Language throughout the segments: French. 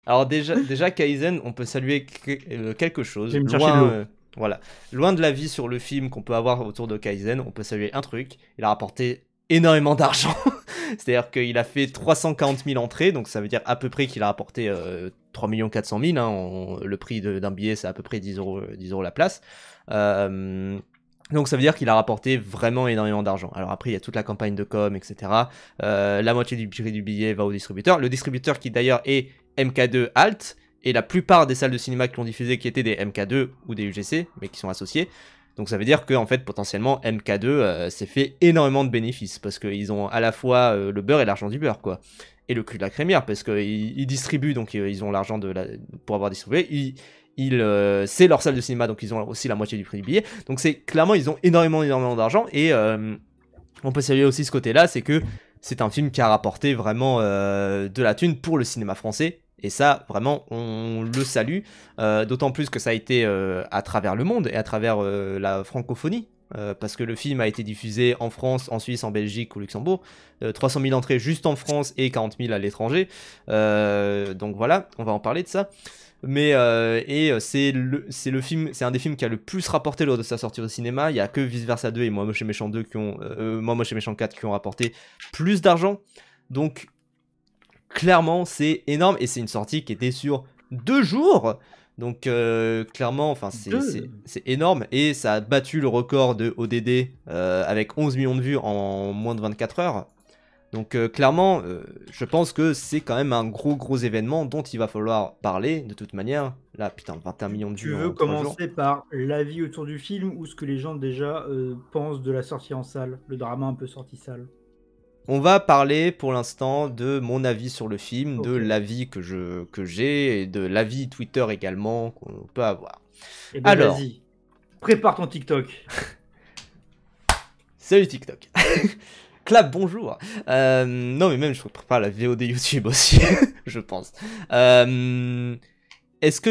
Alors déjà Kaizen, on peut saluer quelque Je vais chose. me chercher de l'eau. Voilà. Loin de l'avis sur le film qu'on peut avoir autour de Kaizen, on peut saluer un truc. Il a rapporté énormément d'argent. C'est-à-dire qu'il a fait 340 000 entrées, donc ça veut dire à peu près qu'il a rapporté 3 400 000. Le prix d'un billet, c'est à peu près 10 euros la place. Donc ça veut dire qu'il a rapporté vraiment énormément d'argent. Alors après, il y a toute la campagne de com, etc. La moitié du prix du billet va au distributeur. Le distributeur qui d'ailleurs est MK2 Alt, et la plupart des salles de cinéma qui l'ont diffusé qui étaient des MK2 ou des UGC, mais qui sont associés. Donc ça veut dire que en fait potentiellement MK2 s'est fait énormément de bénéfices parce qu'ils ont à la fois le beurre et l'argent du beurre quoi, et le cul de la crémière parce qu'ils distribuent donc ils ont l'argent pour avoir distribué. C'est leur salle de cinéma donc ils ont aussi la moitié du prix du billet. Donc c'est clairement ils ont énormément d'argent et on peut saluer aussi ce côté-là, c'est que c'est un film qui a rapporté vraiment de la thune pour le cinéma français. Et ça, vraiment, on le salue. D'autant plus que ça a été à travers le monde et à travers la francophonie. Parce que le film a été diffusé en France, en Suisse, en Belgique, au Luxembourg. 300 000 entrées juste en France et 40 000 à l'étranger. Donc voilà, on va en parler de ça. Mais c'est un des films qui a le plus rapporté lors de sa sortie au cinéma. Il y a que Vice Versa 2 et Moi Moche et Méchant 2 Moi Moche et Méchant 4 qui ont rapporté plus d'argent. Donc clairement, c'est énorme et c'est une sortie qui était sur 2 jours. Donc clairement, enfin c'est énorme et ça a battu le record de ODD avec 11 millions de vues en moins de 24 heures. Donc clairement, je pense que c'est quand même un gros événement dont il va falloir parler de toute manière. Là, putain, 21 millions de Tu vues veux en 3 jours. commencer par l'avis autour du film ou ce que les gens déjà pensent de la sortie en salle, le drama un peu sorti salle? On va parler pour l'instant de mon avis sur le film, de Ok. l'avis que j'ai et de l'avis Twitter également qu'on peut avoir. Eh ben Alors, vas-y, prépare ton TikTok. salut TikTok. Clap, bonjour. Non, mais même je prépare la VOD YouTube aussi, je pense. Est-ce que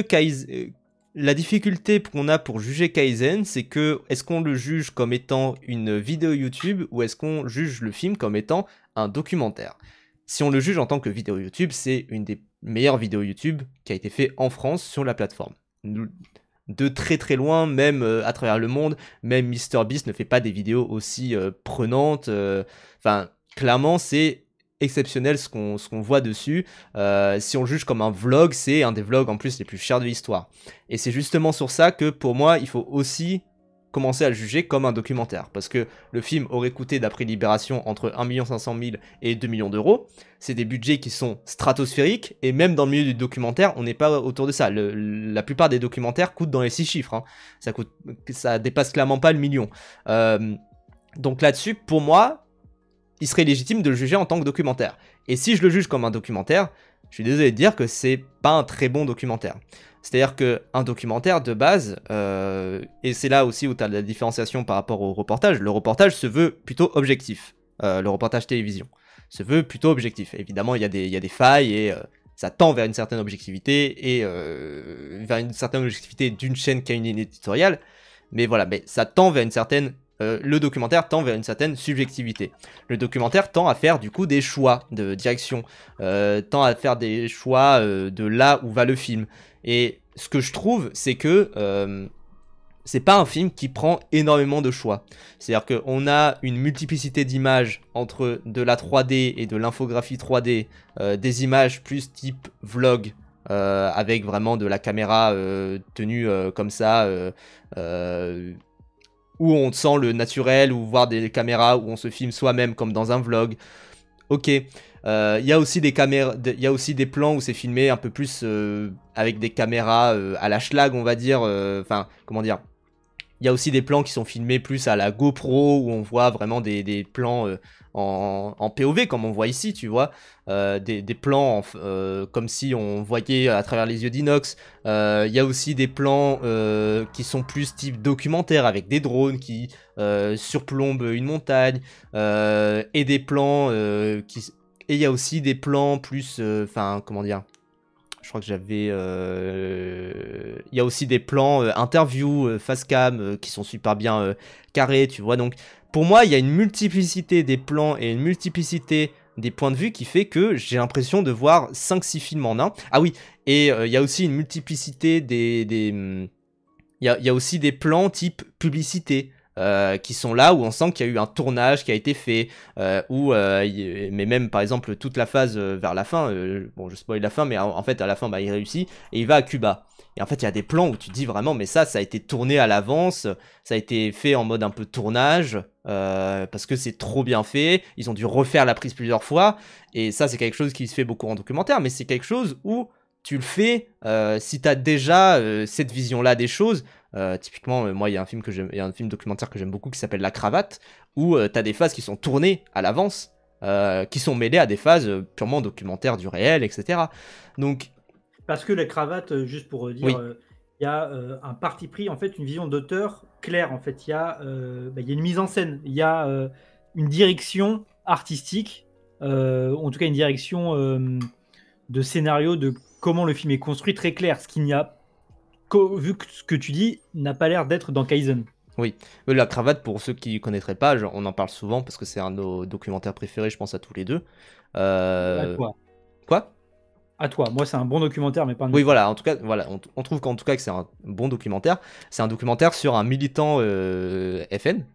la difficulté qu'on a pour juger Kaizen, c'est que est-ce qu'on le juge comme étant une vidéo YouTube ou est-ce qu'on juge le film comme étant un documentaire? Si on le juge en tant que vidéo YouTube, c'est une des meilleures vidéos YouTube qui a été faite en France sur la plateforme. De très loin, même à travers le monde, même MrBeast ne fait pas des vidéos aussi prenantes. Enfin, clairement, c'est exceptionnel ce qu'on voit dessus. Si on le juge comme un vlog, c'est un des vlogs en plus les plus chers de l'histoire. Et c'est justement sur ça que pour moi, il faut aussi commencer à le juger comme un documentaire. Parce que le film aurait coûté, d'après Libération, entre 1 500 000 et 2 millions d'euros. C'est des budgets qui sont stratosphériques. Et même dans le milieu du documentaire, on n'est pas autour de ça. La plupart des documentaires coûtent dans les 6 chiffres. Hein. Ça dépasse clairement pas le million. Donc là-dessus, pour moi, il serait légitime de le juger en tant que documentaire. Et si je le juge comme un documentaire, je suis désolé de dire que c'est pas un très bon documentaire. C'est-à-dire qu'un documentaire de base, et c'est là aussi où tu as la différenciation par rapport au reportage, le reportage se veut plutôt objectif. Le reportage télévision se veut plutôt objectif. Évidemment, il y a des failles et ça tend vers une certaine objectivité et vers une certaine objectivité d'une chaîne qui a une ligne éditoriale. Mais voilà, mais ça tend vers une certaine... le documentaire tend vers une certaine subjectivité. Le documentaire tend à faire du coup des choix de direction, tend à faire des choix de là où va le film. Et ce que je trouve, c'est que c'est pas un film qui prend énormément de choix. C'est-à-dire qu'on a une multiplicité d'images entre de la 3D et de l'infographie 3D, des images plus type vlog, avec vraiment de la caméra tenue comme ça, où on sent le naturel, ou voir des caméras où on se filme soi-même comme dans un vlog. Ok. Il y a aussi il y a aussi des plans où c'est filmé un peu plus avec des caméras à la schlag, on va dire. Enfin, comment dire. Il y a aussi des plans qui sont filmés plus à la GoPro, où on voit vraiment des plans en POV, comme on voit ici, tu vois. Des plans comme si on voyait à travers les yeux d'Inox. Il y a aussi des plans qui sont plus type documentaire, avec des drones qui surplombent une montagne. Et des plans qui... Et il y a aussi des plans plus... Enfin, comment dire, je crois que j'avais... Il y a aussi des plans interview, face cam, qui sont super bien carrés, tu vois. Donc, pour moi, il y a une multiplicité des plans et une multiplicité des points de vue qui fait que j'ai l'impression de voir 5-6 films en un. Ah oui, et il y a aussi une multiplicité il y a aussi des plans type publicité. Qui sont là où on sent qu'il y a eu un tournage qui a été fait, mais même par exemple toute la phase vers la fin, bon je spoil la fin, mais en fait à la fin bah, il réussit et il va à Cuba. Et en fait il y a des plans où tu te dis vraiment mais ça a été tourné à l'avance, ça a été fait en mode un peu tournage, parce que c'est trop bien fait, ils ont dû refaire la prise plusieurs fois, et ça c'est quelque chose qui se fait beaucoup en documentaire, mais c'est quelque chose où tu le fais si tu as déjà cette vision-là des choses. Typiquement, moi, il y a un film documentaire que j'aime beaucoup qui s'appelle La Cravate, où tu as des phases qui sont tournées à l'avance, qui sont mêlées à des phases purement documentaires du réel, etc. Donc, Parce que La Cravate, juste pour oui, dire, il y a un parti pris, en fait, une vision d'auteur claire. En fait, il y a une mise en scène, il y a une direction artistique, en tout cas une direction de scénario, de comment le film est construit très clair, ce qu'il n'y a vu que ce que tu dis n'a pas l'air d'être dans Kaizen. oui. La Cravate, pour ceux qui ne connaîtraient pas, on en parle souvent parce que c'est un de nos documentaires préférés, je pense, à tous les deux. À toi. Quoi? À toi. Moi, c'est un bon documentaire, mais pas un Oui, voilà, en tout cas, voilà, on trouve qu'en tout cas que c'est un bon documentaire. C'est un documentaire sur un militant FN,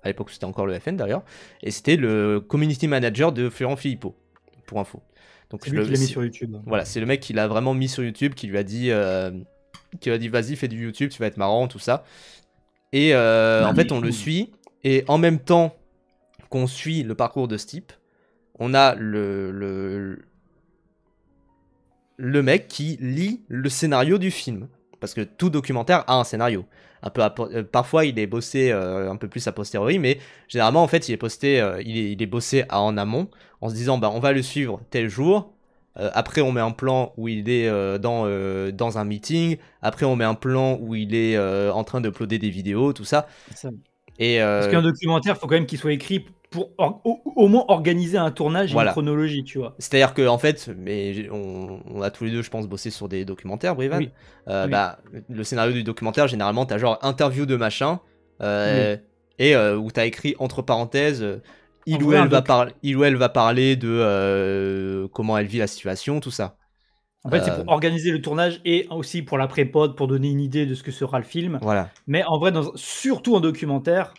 à l'époque où c'était encore le FN d'ailleurs, et c'était le community manager de Florent Philippot, pour info. Donc C'est lui qui l'a mis sur YouTube. Voilà, c'est le mec qui l'a vraiment mis sur YouTube, qui lui a dit vas-y, fais du YouTube, tu vas être marrant, tout ça. Et en fait, on le suit, et en même temps qu'on suit le parcours de ce type, on a le mec qui lit le scénario du film. Parce que tout documentaire a un scénario. Parfois, il est bossé un peu plus a posteriori, mais généralement, en fait, il est bossé en amont, en se disant, bah, on va le suivre tel jour. Après, on met un plan où il est dans un meeting. Après, on met un plan où il est en train d'uploader des vidéos, tout ça. Ça. Et, Parce qu'un documentaire, il faut quand même qu'il soit écrit pour au moins organiser un tournage et voilà. une chronologie, tu vois. C'est-à-dire que en fait, mais on a tous les deux, je pense, bossé sur des documentaires, Brivan. Oui. Bah, le scénario du documentaire, généralement, t'as genre interview de machin, Oui. et où t'as écrit entre parenthèses, il En ou vrai, elle va parler de comment elle vit la situation, tout ça. En fait, c'est pour organiser le tournage et aussi pour la pré-pod, pour donner une idée de ce que sera le film. Voilà. Mais en vrai, surtout en documentaire,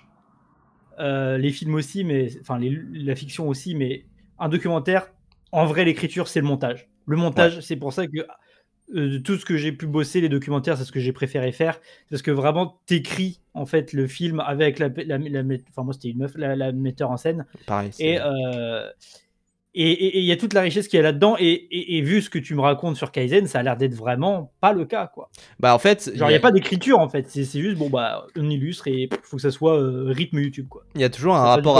les films aussi, mais enfin la fiction aussi, mais un documentaire, en vrai, l'écriture, c'est le montage. Le montage, c'est pour ça que de tout ce que j'ai pu bosser, les documentaires, c'est ce que j'ai préféré faire. Parce que vraiment, t'écris en fait le film avec enfin moi c'était une meuf, la metteur en scène. Pareil. Et il y a toute la richesse qu'il y a là-dedans. Et vu ce que tu me racontes sur Kaizen, ça a l'air d'être vraiment pas le cas, quoi. Bah en fait, genre il y a pas d'écriture en fait. C'est juste bon bah on illustre et faut que ça soit rythme YouTube, quoi. Il y a toujours un rapport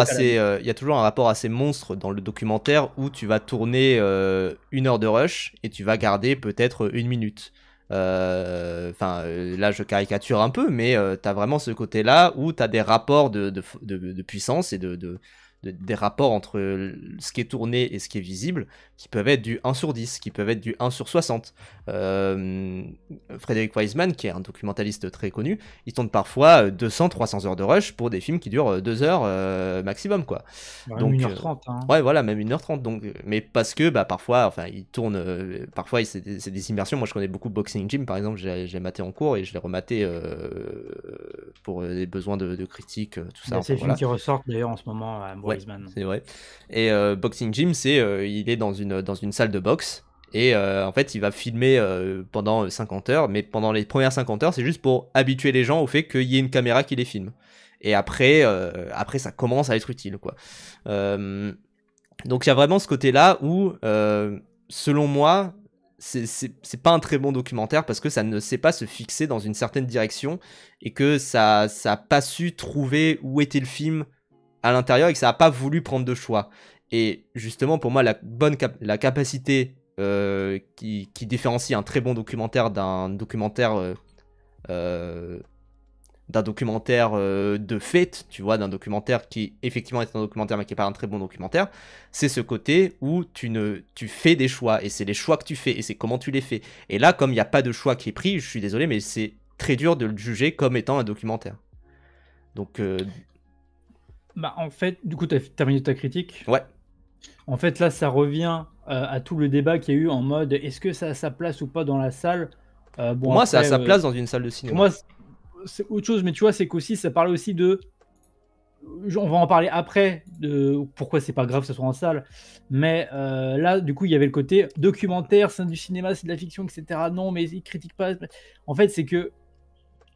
assez monstre dans le documentaire où tu vas tourner 1 heure de rush et tu vas garder peut-être 1 minute. Là je caricature un peu, mais t'as vraiment ce côté-là où t'as des rapports de puissance et des rapports entre ce qui est tourné et ce qui est visible, qui peuvent être du 1/10, qui peuvent être du 1/60. Frédéric Wiseman, qui est un documentaliste très connu, il tourne parfois 200-300 heures de rush pour des films qui durent 2 heures maximum, quoi. Ouais, Donc, 1h30. Ouais, voilà, même 1h30. Donc, mais parce que bah, parfois, enfin, il tourne. Parfois, c'est des immersions. Moi, je connais beaucoup Boxing Gym, par exemple. J'ai maté en cours et je l'ai rematé pour des besoins de critique, tout ça. C'est le film qui ressortent d'ailleurs en ce moment à Wiseman. C'est vrai. Et Boxing Gym, il est dans une salle de boxe. Et en fait, il va filmer pendant 50 heures. Mais pendant les premières 50 heures, c'est juste pour habituer les gens au fait qu'il y ait une caméra qui les filme. Et après, ça commence à être utile, quoi. Donc il y a vraiment ce côté-là où, selon moi, c'est pas un très bon documentaire parce que ça ne sait pas se fixer dans une certaine direction et que ça a pas su trouver où était le film à l'intérieur et que ça a pas voulu prendre de choix. Et justement, pour moi, la capacité qui différencie un très bon documentaire d'un documentaire de fait, tu vois, d'un documentaire qui effectivement est un documentaire mais qui n'est pas un très bon documentaire, c'est ce côté où tu fais des choix et c'est les choix que tu fais et c'est comment tu les fais. Et là, comme il n'y a pas de choix qui est pris, je suis désolé, mais c'est très dur de le juger comme étant un documentaire. Donc, bah en fait, du coup, tu as terminé ta critique. Ouais. En fait, là, ça revient à tout le débat qu'il y a eu en mode est-ce que ça a sa place ou pas dans la salle. Pour Bon, moi, ça a après, sa place dans une salle de pour cinéma. moi, c'est autre chose, mais tu vois, c'est qu'aussi, ça parlait aussi de. On va en parler après de pourquoi c'est pas grave que ce soit en salle. Mais là, du coup, il y avait le côté documentaire, c'est du cinéma, c'est de la fiction, etc. Non, mais ils critiquent pas. En fait, c'est que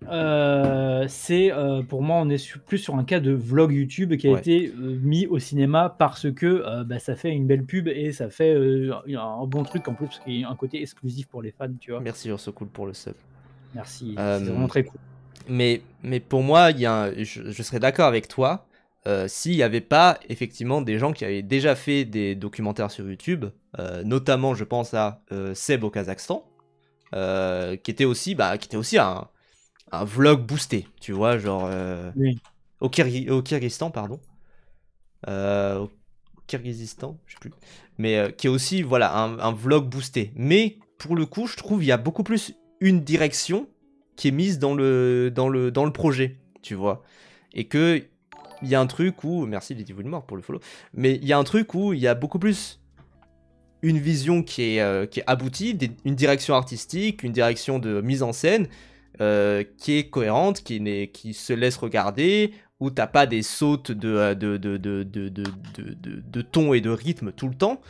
pour moi, on est plus sur un cas de vlog YouTube qui a Ouais. été mis au cinéma parce que bah, ça fait une belle pub et ça fait un bon truc en plus, parce qu'il y a un côté exclusif pour les fans, tu vois. Merci Ursocool pour le sub. Merci, c'est vraiment très cool. Mais pour moi, je serais d'accord avec toi s'il n'y avait pas effectivement des gens qui avaient déjà fait des documentaires sur YouTube, notamment je pense à Seb au Kazakhstan, qui était aussi un vlog boosté, tu vois, genre Oui. au Kyrgyzstan, pardon. Au Kyrgyzstan, je sais plus. Mais qui est aussi voilà un vlog boosté. Mais pour le coup, je trouve il y a beaucoup plus une direction qui est mise dans le projet, tu vois. Et que il y a un truc où merci Lady Woodmore pour le follow, mais il y a un truc où il y a beaucoup plus une vision qui est aboutie, une direction artistique, une direction de mise en scène qui est cohérente, qui se laisse regarder, où t'as pas des sautes de ton et de rythme tout le temps,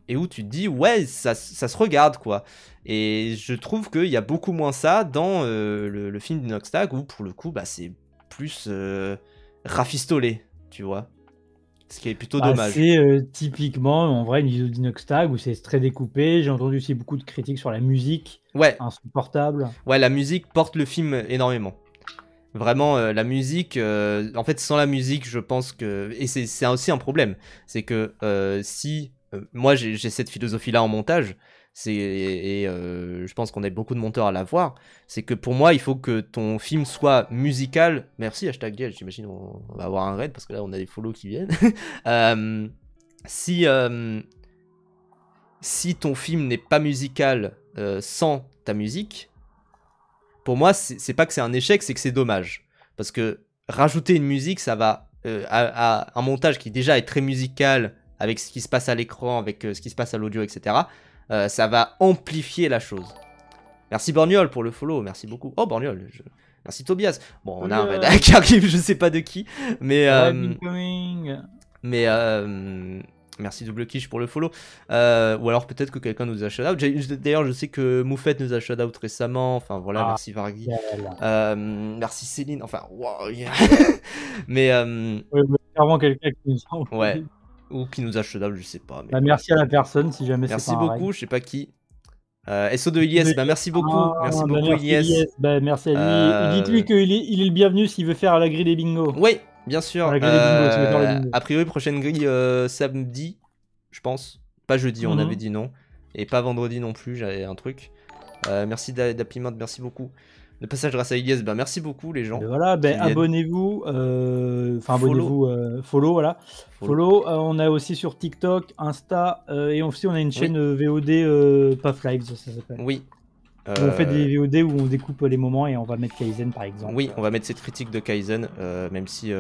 et où tu te dis ouais ça se regarde quoi. Et je trouve qu'il y a beaucoup moins ça dans le film d'Inoxtag où pour le coup bah, c'est plus rafistolé, tu vois. Ce qui est plutôt Bah, dommage. c'est typiquement en vrai une vidéo d'Inoxtag où c'est très découpé. J'ai entendu aussi beaucoup de critiques sur la musique, Ouais, insupportable. ouais, la musique porte le film énormément. Vraiment, la musique, en fait, sans la musique, je pense que. Et c'est aussi un problème. C'est que si. Moi, j'ai cette philosophie-là en montage. Je pense qu'on a beaucoup de monteurs à l'avoir. C'est que pour moi, il faut que ton film soit musical. Merci, hashtag Gage, j'imagine on va avoir un raid parce que là, on a des follow qui viennent. Euh, si, si ton film n'est pas musical sans ta musique, pour moi, c'est pas que c'est un échec, c'est que c'est dommage. Parce que rajouter une musique, ça va à un montage qui déjà est très musical, avec ce qui se passe à l'écran, avec ce qui se passe à l'audio, etc. Ça va amplifier la chose. Merci Borgnol pour le follow, merci beaucoup. Oh Borgnol, merci Tobias. Bon, on a un raid qui arrive, je sais pas de qui, mais merci Double Quiche pour le follow. Ou alors peut-être que quelqu'un nous a shout-out. D'ailleurs, je sais que Moufette nous a shout-out récemment. Enfin voilà, merci Vargui. Merci Céline. Enfin, wow, yeah. Mais clairement quelqu'un qui nous a ouais. Ou qui nous a shout-out, je sais pas. Mais bah, merci à la personne si jamais c'est merci pas beaucoup, je sais pas qui. SO de Ilyes, bah merci beaucoup. Merci beaucoup merci Ilyes. Bah, merci à lui. Dites-lui qu'il il est le bienvenu s'il veut faire la grille des bingos. Oui, bien sûr. La grille des bingos, s'il veut faire le bingo. A priori, prochaine grille samedi, je pense. Pas jeudi, on avait dit non. Et pas vendredi non plus, j'avais un truc. Merci d'Apimante, merci beaucoup. Le passage grâce à Ilyes, bah merci beaucoup les gens. Et voilà, abonnez-vous. Enfin, abonnez-vous, follow, voilà. Follow. On a aussi sur TikTok, Insta, et aussi on a une chaîne VOD, Puff Live, ça s'appelle. Oui. On fait des VOD où on découpe les moments et on va mettre Kaizen par exemple. Oui, on va mettre cette critique de Kaizen, même si.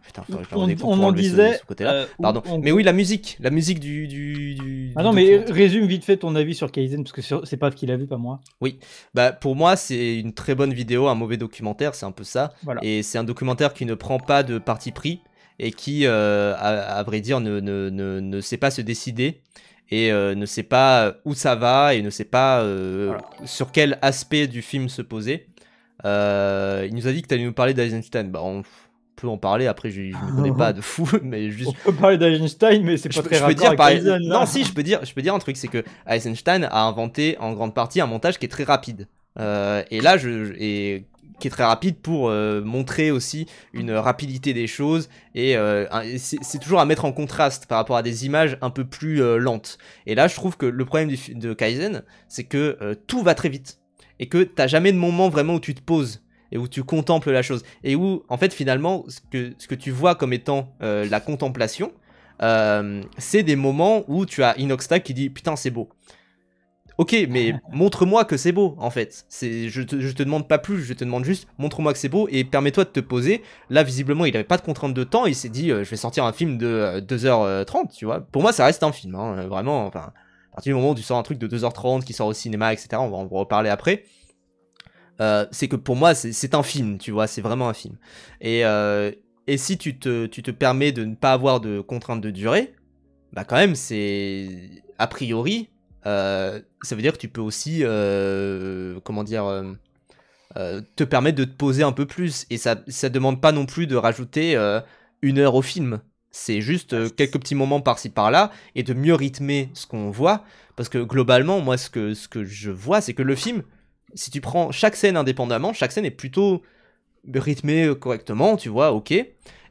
Putain, on en disait. Ce côté-là. Pardon. Mais oui, la musique du. Ah non, mais résume vite fait ton avis sur Kaizen, parce que c'est Paf qui l'a vu, pas moi. Oui, bah pour moi, c'est une très bonne vidéo, un mauvais documentaire, c'est un peu ça. Voilà. Et c'est un documentaire qui ne prend pas de parti pris et qui, à vrai dire, ne sait pas se décider. Et ne sait pas où ça va et ne sait pas sur quel aspect du film se poser. Il nous a dit que tu allais nous parler d'Eisenstein. Bah, on peut en parler, après je ne connais pas de fou. Mais juste... On peut parler d'Eisenstein, mais c'est pas très raccord avec Kaizen. Non, si, je peux dire un truc, c'est que Eisenstein a inventé en grande partie un montage qui est très rapide. Et là, qui est très rapide pour montrer aussi une rapidité des choses et c'est toujours à mettre en contraste par rapport à des images un peu plus lentes. Et là je trouve que le problème de Kaizen, c'est que tout va très vite et que t'as jamais de moment vraiment où tu te poses et où tu contemples la chose et où en fait finalement ce que tu vois comme étant la contemplation, c'est des moments où tu as Inoxtag qui dit putain c'est beau. Ok, mais montre-moi que c'est beau, en fait. Je te demande pas plus, je te demande juste, montre-moi que c'est beau et permets-toi de te poser. Là, visiblement, il avait pas de contrainte de temps, il s'est dit, je vais sortir un film de 2h30, tu vois. Pour moi, ça reste un film, hein, vraiment. Enfin, à partir du moment où tu sors un truc de 2h30 qui sort au cinéma, etc., on va en reparler après. C'est que pour moi, c'est un film, tu vois, c'est vraiment un film. Et si tu te permets de ne pas avoir de contrainte de durée, bah quand même, c'est a priori, ça veut dire que tu peux aussi, comment dire, te permettre de te poser un peu plus. Et ça demande pas non plus de rajouter 1 heure au film. C'est juste quelques petits moments par-ci par-là et de mieux rythmer ce qu'on voit. Parce que globalement, moi, ce que je vois, c'est que le film, si tu prends chaque scène indépendamment, chaque scène est plutôt rythmée correctement, tu vois, ok.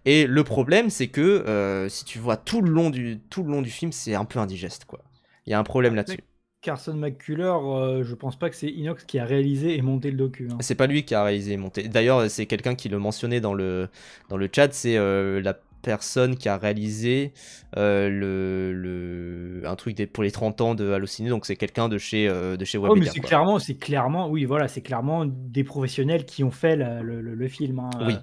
Et le problème, c'est que si tu vois tout le long du film, c'est un peu indigeste, quoi. Il y a un problème là-dessus. Carson McCullers, je pense pas que c'est Inox qui a réalisé et monté le docu. Hein. C'est pas lui qui a réalisé et monté. D'ailleurs, c'est quelqu'un qui le mentionnait dans le chat, c'est la personne qui a réalisé un truc pour les 30 ans de Allociné, donc c'est quelqu'un de chez Oh, mais Webedia, c'est clairement, oui, voilà, c'est clairement des professionnels qui ont fait le film. Hein. Oui.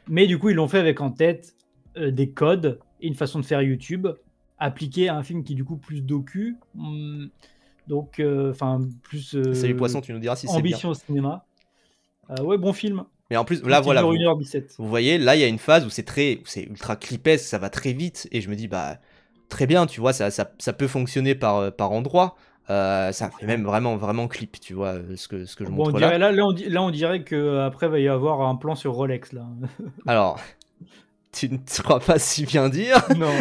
Mais du coup, ils l'ont fait avec en tête des codes et une façon de faire YouTube appliqué à un film qui est du coup plus docu. Donc, enfin, plus. Salut Poisson, tu nous diras si c'est bien. Ambition au cinéma. Ouais, bon film. Mais en plus, là, voilà. 1h17. Vous voyez, là, il y a une phase où c'est ultra clipesque, ça va très vite, et je me dis, bah, très bien, tu vois, ça peut fonctionner par endroit. Ça fait même vraiment clip, tu vois, ce que je Bon, montre là. Là, on dirait qu'après, va y avoir un plan sur Rolex. Là. Alors, tu ne sauras pas si bien dire. Non.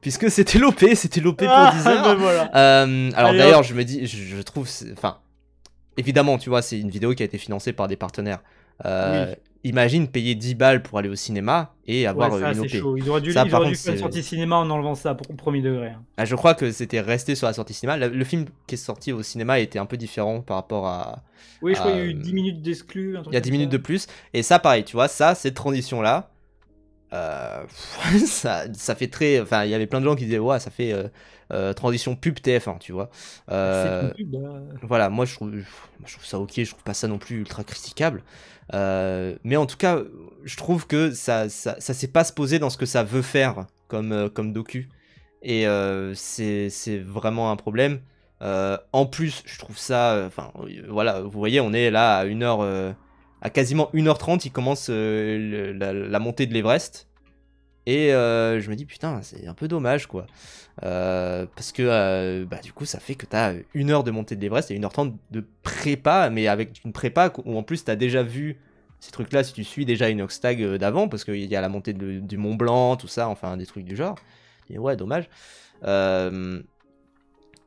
Puisque c'était l'OP pour 10 heures. Ben voilà. Alors d'ailleurs, je me dis, je trouve, enfin, évidemment, tu vois, c'est une vidéo qui a été financée par des partenaires. Oui. Imagine payer 10 balles pour aller au cinéma et avoir ça, une OP. c'est chaud. Ils auraient dû faire une sortie cinéma en enlevant ça pour premier degré. Hein. Ah, je crois que c'était resté sur la sortie cinéma. Le film qui est sorti au cinéma était un peu différent par rapport à... Oui, je crois qu'il y a eu 10 minutes d'exclus. Il y a 10 minutes de plus. Et ça, pareil, tu vois, cette transition-là, ça fait très... Enfin, il y avait plein de gens qui disaient, ouais, ça fait transition pub TF1, tu vois. C'est une pub. Voilà, moi je trouve ça ok, je trouve pas ça non plus ultra critiquable. Mais en tout cas, je trouve que ça sait pas se poser dans ce que ça veut faire comme docu. Et c'est vraiment un problème. En plus, je trouve ça... Enfin, voilà, vous voyez, on est là à 1h... à quasiment 1h30, il commence la montée de l'Everest. Et je me dis, putain, c'est un peu dommage, quoi. Parce que bah, du coup, ça fait que t'as 1 heure de montée de l'Everest et 1h30 de prépa, mais avec une prépa où en plus t'as déjà vu ces trucs-là si tu suis déjà une Oxtag d'avant, parce qu'il y a la montée du Mont Blanc, tout ça, enfin des trucs du genre. Et ouais, dommage.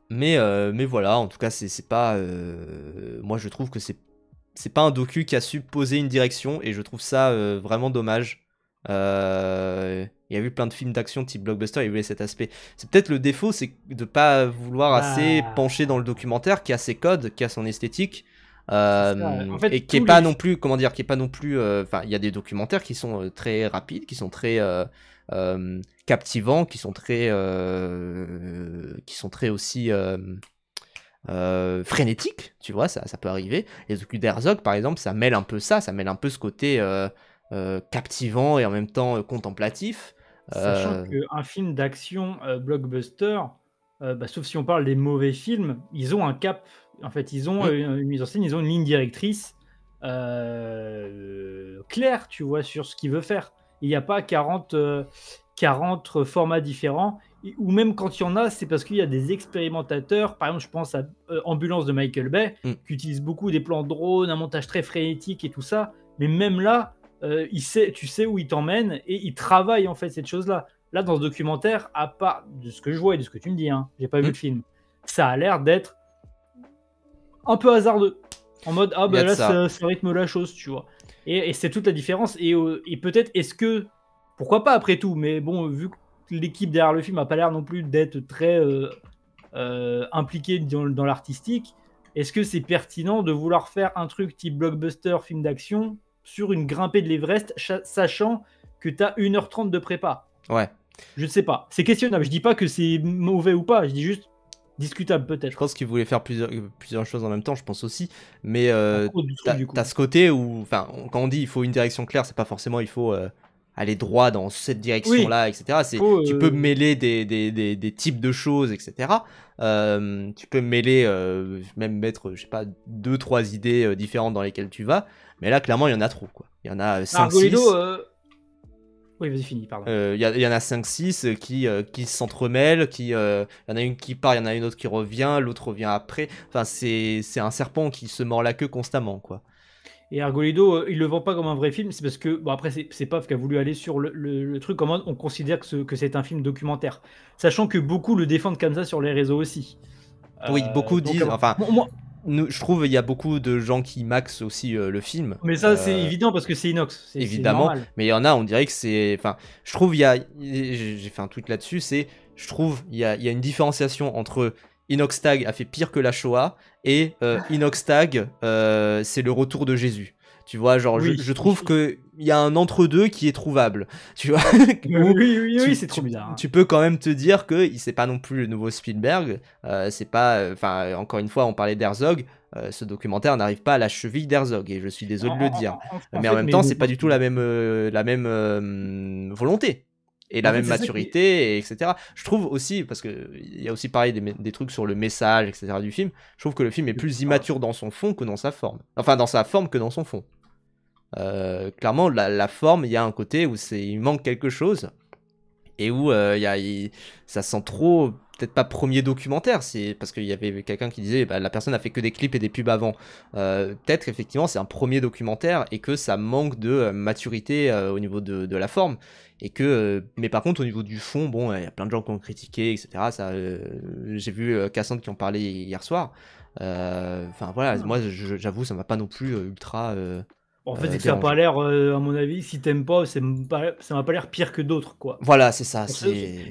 Mais voilà, en tout cas, c'est pas. Moi, je trouve que c'est pas un docu qui a su poser une direction, et je trouve ça vraiment dommage. Il y a eu plein de films d'action type blockbuster, il y avait cet aspect. C'est peut-être le défaut, c'est de pas vouloir assez pencher dans le documentaire, qui a ses codes, qui a son esthétique, en fait, et qui est pas non plus, comment dire, qui est pas non plus. Enfin, il y a des documentaires qui sont très rapides, qui sont très captivants, qui sont très aussi frénétiques, tu vois, ça peut arriver. Les documentaires d'Herzog, par exemple, ça mêle un peu ce côté captivant et en même temps contemplatif. Sachant qu'un film d'action blockbuster, sauf si on parle des mauvais films, ils ont un cap. En fait, ils ont une mise en scène, ils ont une ligne directrice claire, tu vois, sur ce qu'ils veulent faire. Il n'y a pas 40 formats différents. Ou même quand il y en a, c'est parce qu'il y a des expérimentateurs. Par exemple, je pense à Ambulance de Michael Bay, qui utilise beaucoup des plans de drone, un montage très frénétique et tout ça. Mais même là, tu sais où il t'emmène et il travaille en fait cette chose-là. Là, dans ce documentaire, à part de ce que je vois et de ce que tu me dis, hein, j'ai pas vu le film, ça a l'air d'être un peu hasardeux. En mode, ah bah là, ça rythme la chose, tu vois. Et c'est toute la différence. Et peut-être, pourquoi pas après tout, mais bon, vu que l'équipe derrière le film a pas l'air non plus d'être très impliquée dans l'artistique, est-ce que c'est pertinent de vouloir faire un truc type blockbuster, film d'action, sur une grimpée de l'Everest, sachant que tu as 1h30 de prépa? Ouais. Je ne sais pas. C'est questionnable. Je dis pas que c'est mauvais ou pas. Je dis juste, discutable Je peut-être. pense qu'il voulait faire plusieurs choses en même temps, je pense aussi. Mais Du truc, du coup. t'as ce côté où, enfin, quand on dit il faut une direction claire, c'est pas forcément il faut aller droit dans cette Oui, direction-là, etc. C'est, faut, tu peux mêler des types de choses, etc. Tu peux mêler, même mettre, je sais pas, 2, 3 idées différentes dans lesquelles tu vas. Mais là, clairement, il y en a trop, quoi. Il y en a 5, Argolido, 6. oui, vas-y, fini, pardon. Il y en a 5, 6 qui s'entremêlent, il y en a une qui part, il y en a une autre qui revient, l'autre revient après. Enfin, c'est un serpent qui se mord la queue constamment, quoi. Et Argolido, il le vend pas comme un vrai film, c'est parce que, bon après c'est Paf qui a voulu aller sur le truc, comment on considère que c'est un film documentaire. Sachant que beaucoup le défendent comme ça sur les réseaux aussi. Oui, beaucoup Donc, disent, enfin, moi, je trouve il y a beaucoup de gens qui maxent aussi le film. mais ça c'est évident parce que c'est inox, c'est Évidemment, normal. mais il y en a, on dirait que c'est, enfin, je trouve j'ai fait un tweet là-dessus, je trouve il y a une différenciation entre Inoxtag a fait pire que la Shoah et Inoxtag c'est le retour de Jésus. Tu vois, genre Oui, je trouve que il y a un entre-deux qui est trouvable. Tu vois, où oui, c'est trop bizarre. tu peux quand même te dire que c'est pas non plus le nouveau Spielberg, c'est pas, enfin, encore une fois, on parlait d'Herzog. Ce documentaire n'arrive pas à la cheville d'Herzog et je suis désolé de le dire. Mais en même temps, c'est pas du tout la même volonté et la même maturité, etc. Je trouve aussi, parce que il y a aussi pareil des trucs sur le message, etc. du film. Je trouve que le film est plus immature dans son fond que dans sa forme. Enfin, dans sa forme que dans son fond. Clairement, la forme, il y a un côté où il manque quelque chose et où ça sent trop, peut-être pas premier documentaire, c'est parce qu'il y avait quelqu'un qui disait bah, la personne a fait que des clips et des pubs avant. Peut-être qu'effectivement c'est un premier documentaire et que ça manque de maturité au niveau de la forme. Et que, mais par contre au niveau du fond, bon, il y a plein de gens qui ont critiqué, etc. Ça, j'ai vu Cassandre qui en parlait hier soir. Enfin voilà, moi j'avoue ça m'a pas non plus ultra. En fait, ça n'a pas l'air, à mon avis, si t'aimes pas, ça m'a pas l'air pire que d'autres, quoi. Voilà, c'est ça.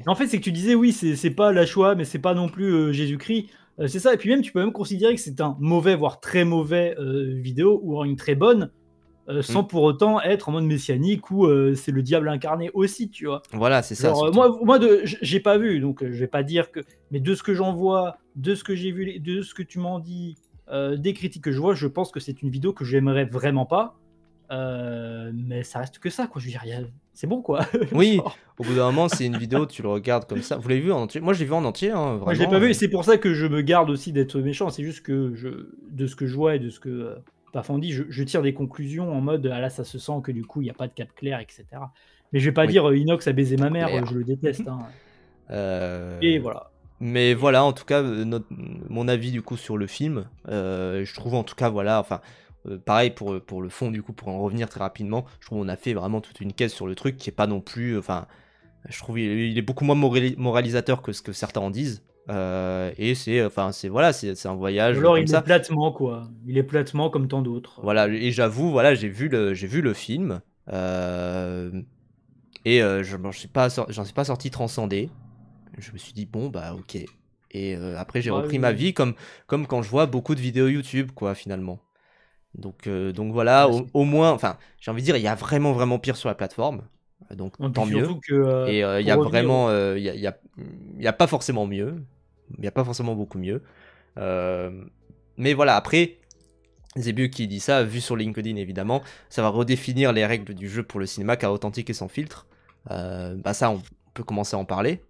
En fait, c'est que tu disais, oui, c'est pas la Shoah, mais c'est pas non plus Jésus-Christ. C'est ça. Et puis même, tu peux même considérer que c'est un mauvais, voire très mauvais vidéo, ou une très bonne, sans pour autant être en mode messianique ou c'est le diable incarné aussi, tu vois. Voilà, c'est ça. Moi, j'ai pas vu, donc je vais pas dire que. Mais de ce que j'en vois, de ce que j'ai vu, de ce que tu m'en dis, des critiques que je vois, je pense que c'est une vidéo que j'aimerais vraiment pas. Mais ça reste que ça, quoi. Je veux dire, c'est bon, quoi. Oui, au bout d'un moment, c'est une vidéo, tu le regardes comme ça. Vous l'avez vu en entier? Moi, je l'ai vu en entier, hein, vraiment. Moi, je l'ai pas vu, et c'est pour ça que je me garde aussi d'être méchant. C'est juste que de ce que je vois et de ce que Pafan dit, je tire des conclusions en mode ah là, ça se sent que du coup, il n'y a pas de cap clair, etc. Mais je vais pas dire Inox a baisé ma mère, je le déteste. Hein. Et voilà. Mais voilà, en tout cas, mon avis du coup sur le film, je trouve en tout cas, voilà, enfin. Pareil pour le fond, du coup, pour en revenir très rapidement, je trouve qu'on a fait vraiment toute une caisse sur le truc qui est pas non plus. Enfin, je trouve il est beaucoup moins moralisateur que ce que certains en disent. Et c'est un voyage. Alors il est platement, quoi. Il est platement comme tant d'autres. Voilà, et j'avoue, voilà, j'ai vu le film. Et j'en suis pas sorti transcendé. Je me suis dit, bon, bah, ok. Et après, j'ai repris ma vie comme quand je vois beaucoup de vidéos YouTube, quoi, finalement. Donc voilà, au moins, enfin, j'ai envie de dire, il y a vraiment, vraiment pire sur la plateforme. Donc tant mieux. Et il y a vraiment, il y a pas forcément mieux. Il n'y a pas forcément beaucoup mieux. Mais voilà, après, Zébu qui dit ça, vu sur LinkedIn évidemment, ça va redéfinir les règles du jeu pour le cinéma car authentique et sans filtre. Bah ça, on peut commencer à en parler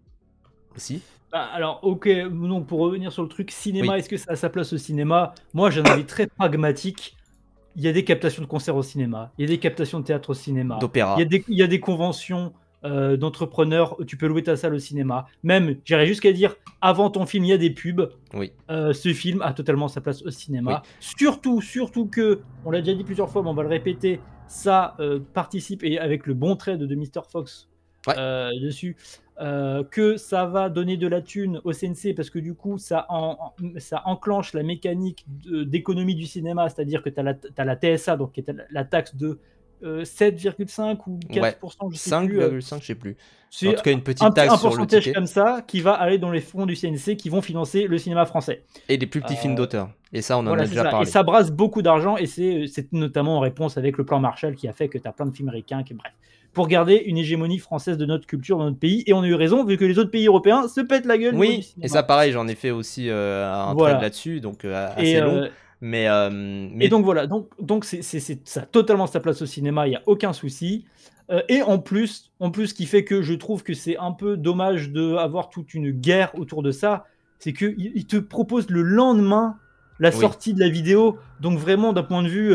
aussi. Alors, ok, donc pour revenir sur le truc cinéma, oui. Est-ce que ça a sa place au cinéma? Moi, j'ai un avis très pragmatique. Il y a des captations de concerts au cinéma, il y a des captations de théâtre au cinéma, d'opéra. Il y a des conventions d'entrepreneurs, tu peux louer ta salle au cinéma. Même, j'irais jusqu'à dire, avant ton film, il y a des pubs. Oui. Ce film a totalement sa place au cinéma. Oui. Surtout que, on l'a déjà dit plusieurs fois, mais on va le répéter, ça participe, et avec le bon trait de Mr. Fox dessus, que ça va donner de la thune au CNC parce que du coup ça enclenche la mécanique d'économie du cinéma, c'est-à-dire que tu as la TSA, donc qui est la taxe de 7,5 ou 4%, je sais 5,5, je sais plus. C'est en tout cas une petite taxe un sur le pourcentage ticket comme ça qui va aller dans les fonds du CNC qui vont financer le cinéma français. Et des plus petits films d'auteur. Et ça, on en a déjà parlé. Et ça brasse beaucoup d'argent et c'est notamment en réponse avec le plan Marshall qui a fait que tu as plein de films ricains. Bref, pour garder une hégémonie française de notre culture dans notre pays. Et on a eu raison, vu que les autres pays européens se pètent la gueule. Oui, et ça pareil, j'en ai fait aussi un thread là-dessus, donc assez long. Et donc voilà, donc ça a totalement sa place au cinéma, il n'y a aucun souci. Et en plus, ce qui fait que je trouve que c'est un peu dommage d'avoir toute une guerre autour de ça, c'est qu'il te propose le lendemain la sortie de la vidéo. Donc vraiment, d'un point de vue,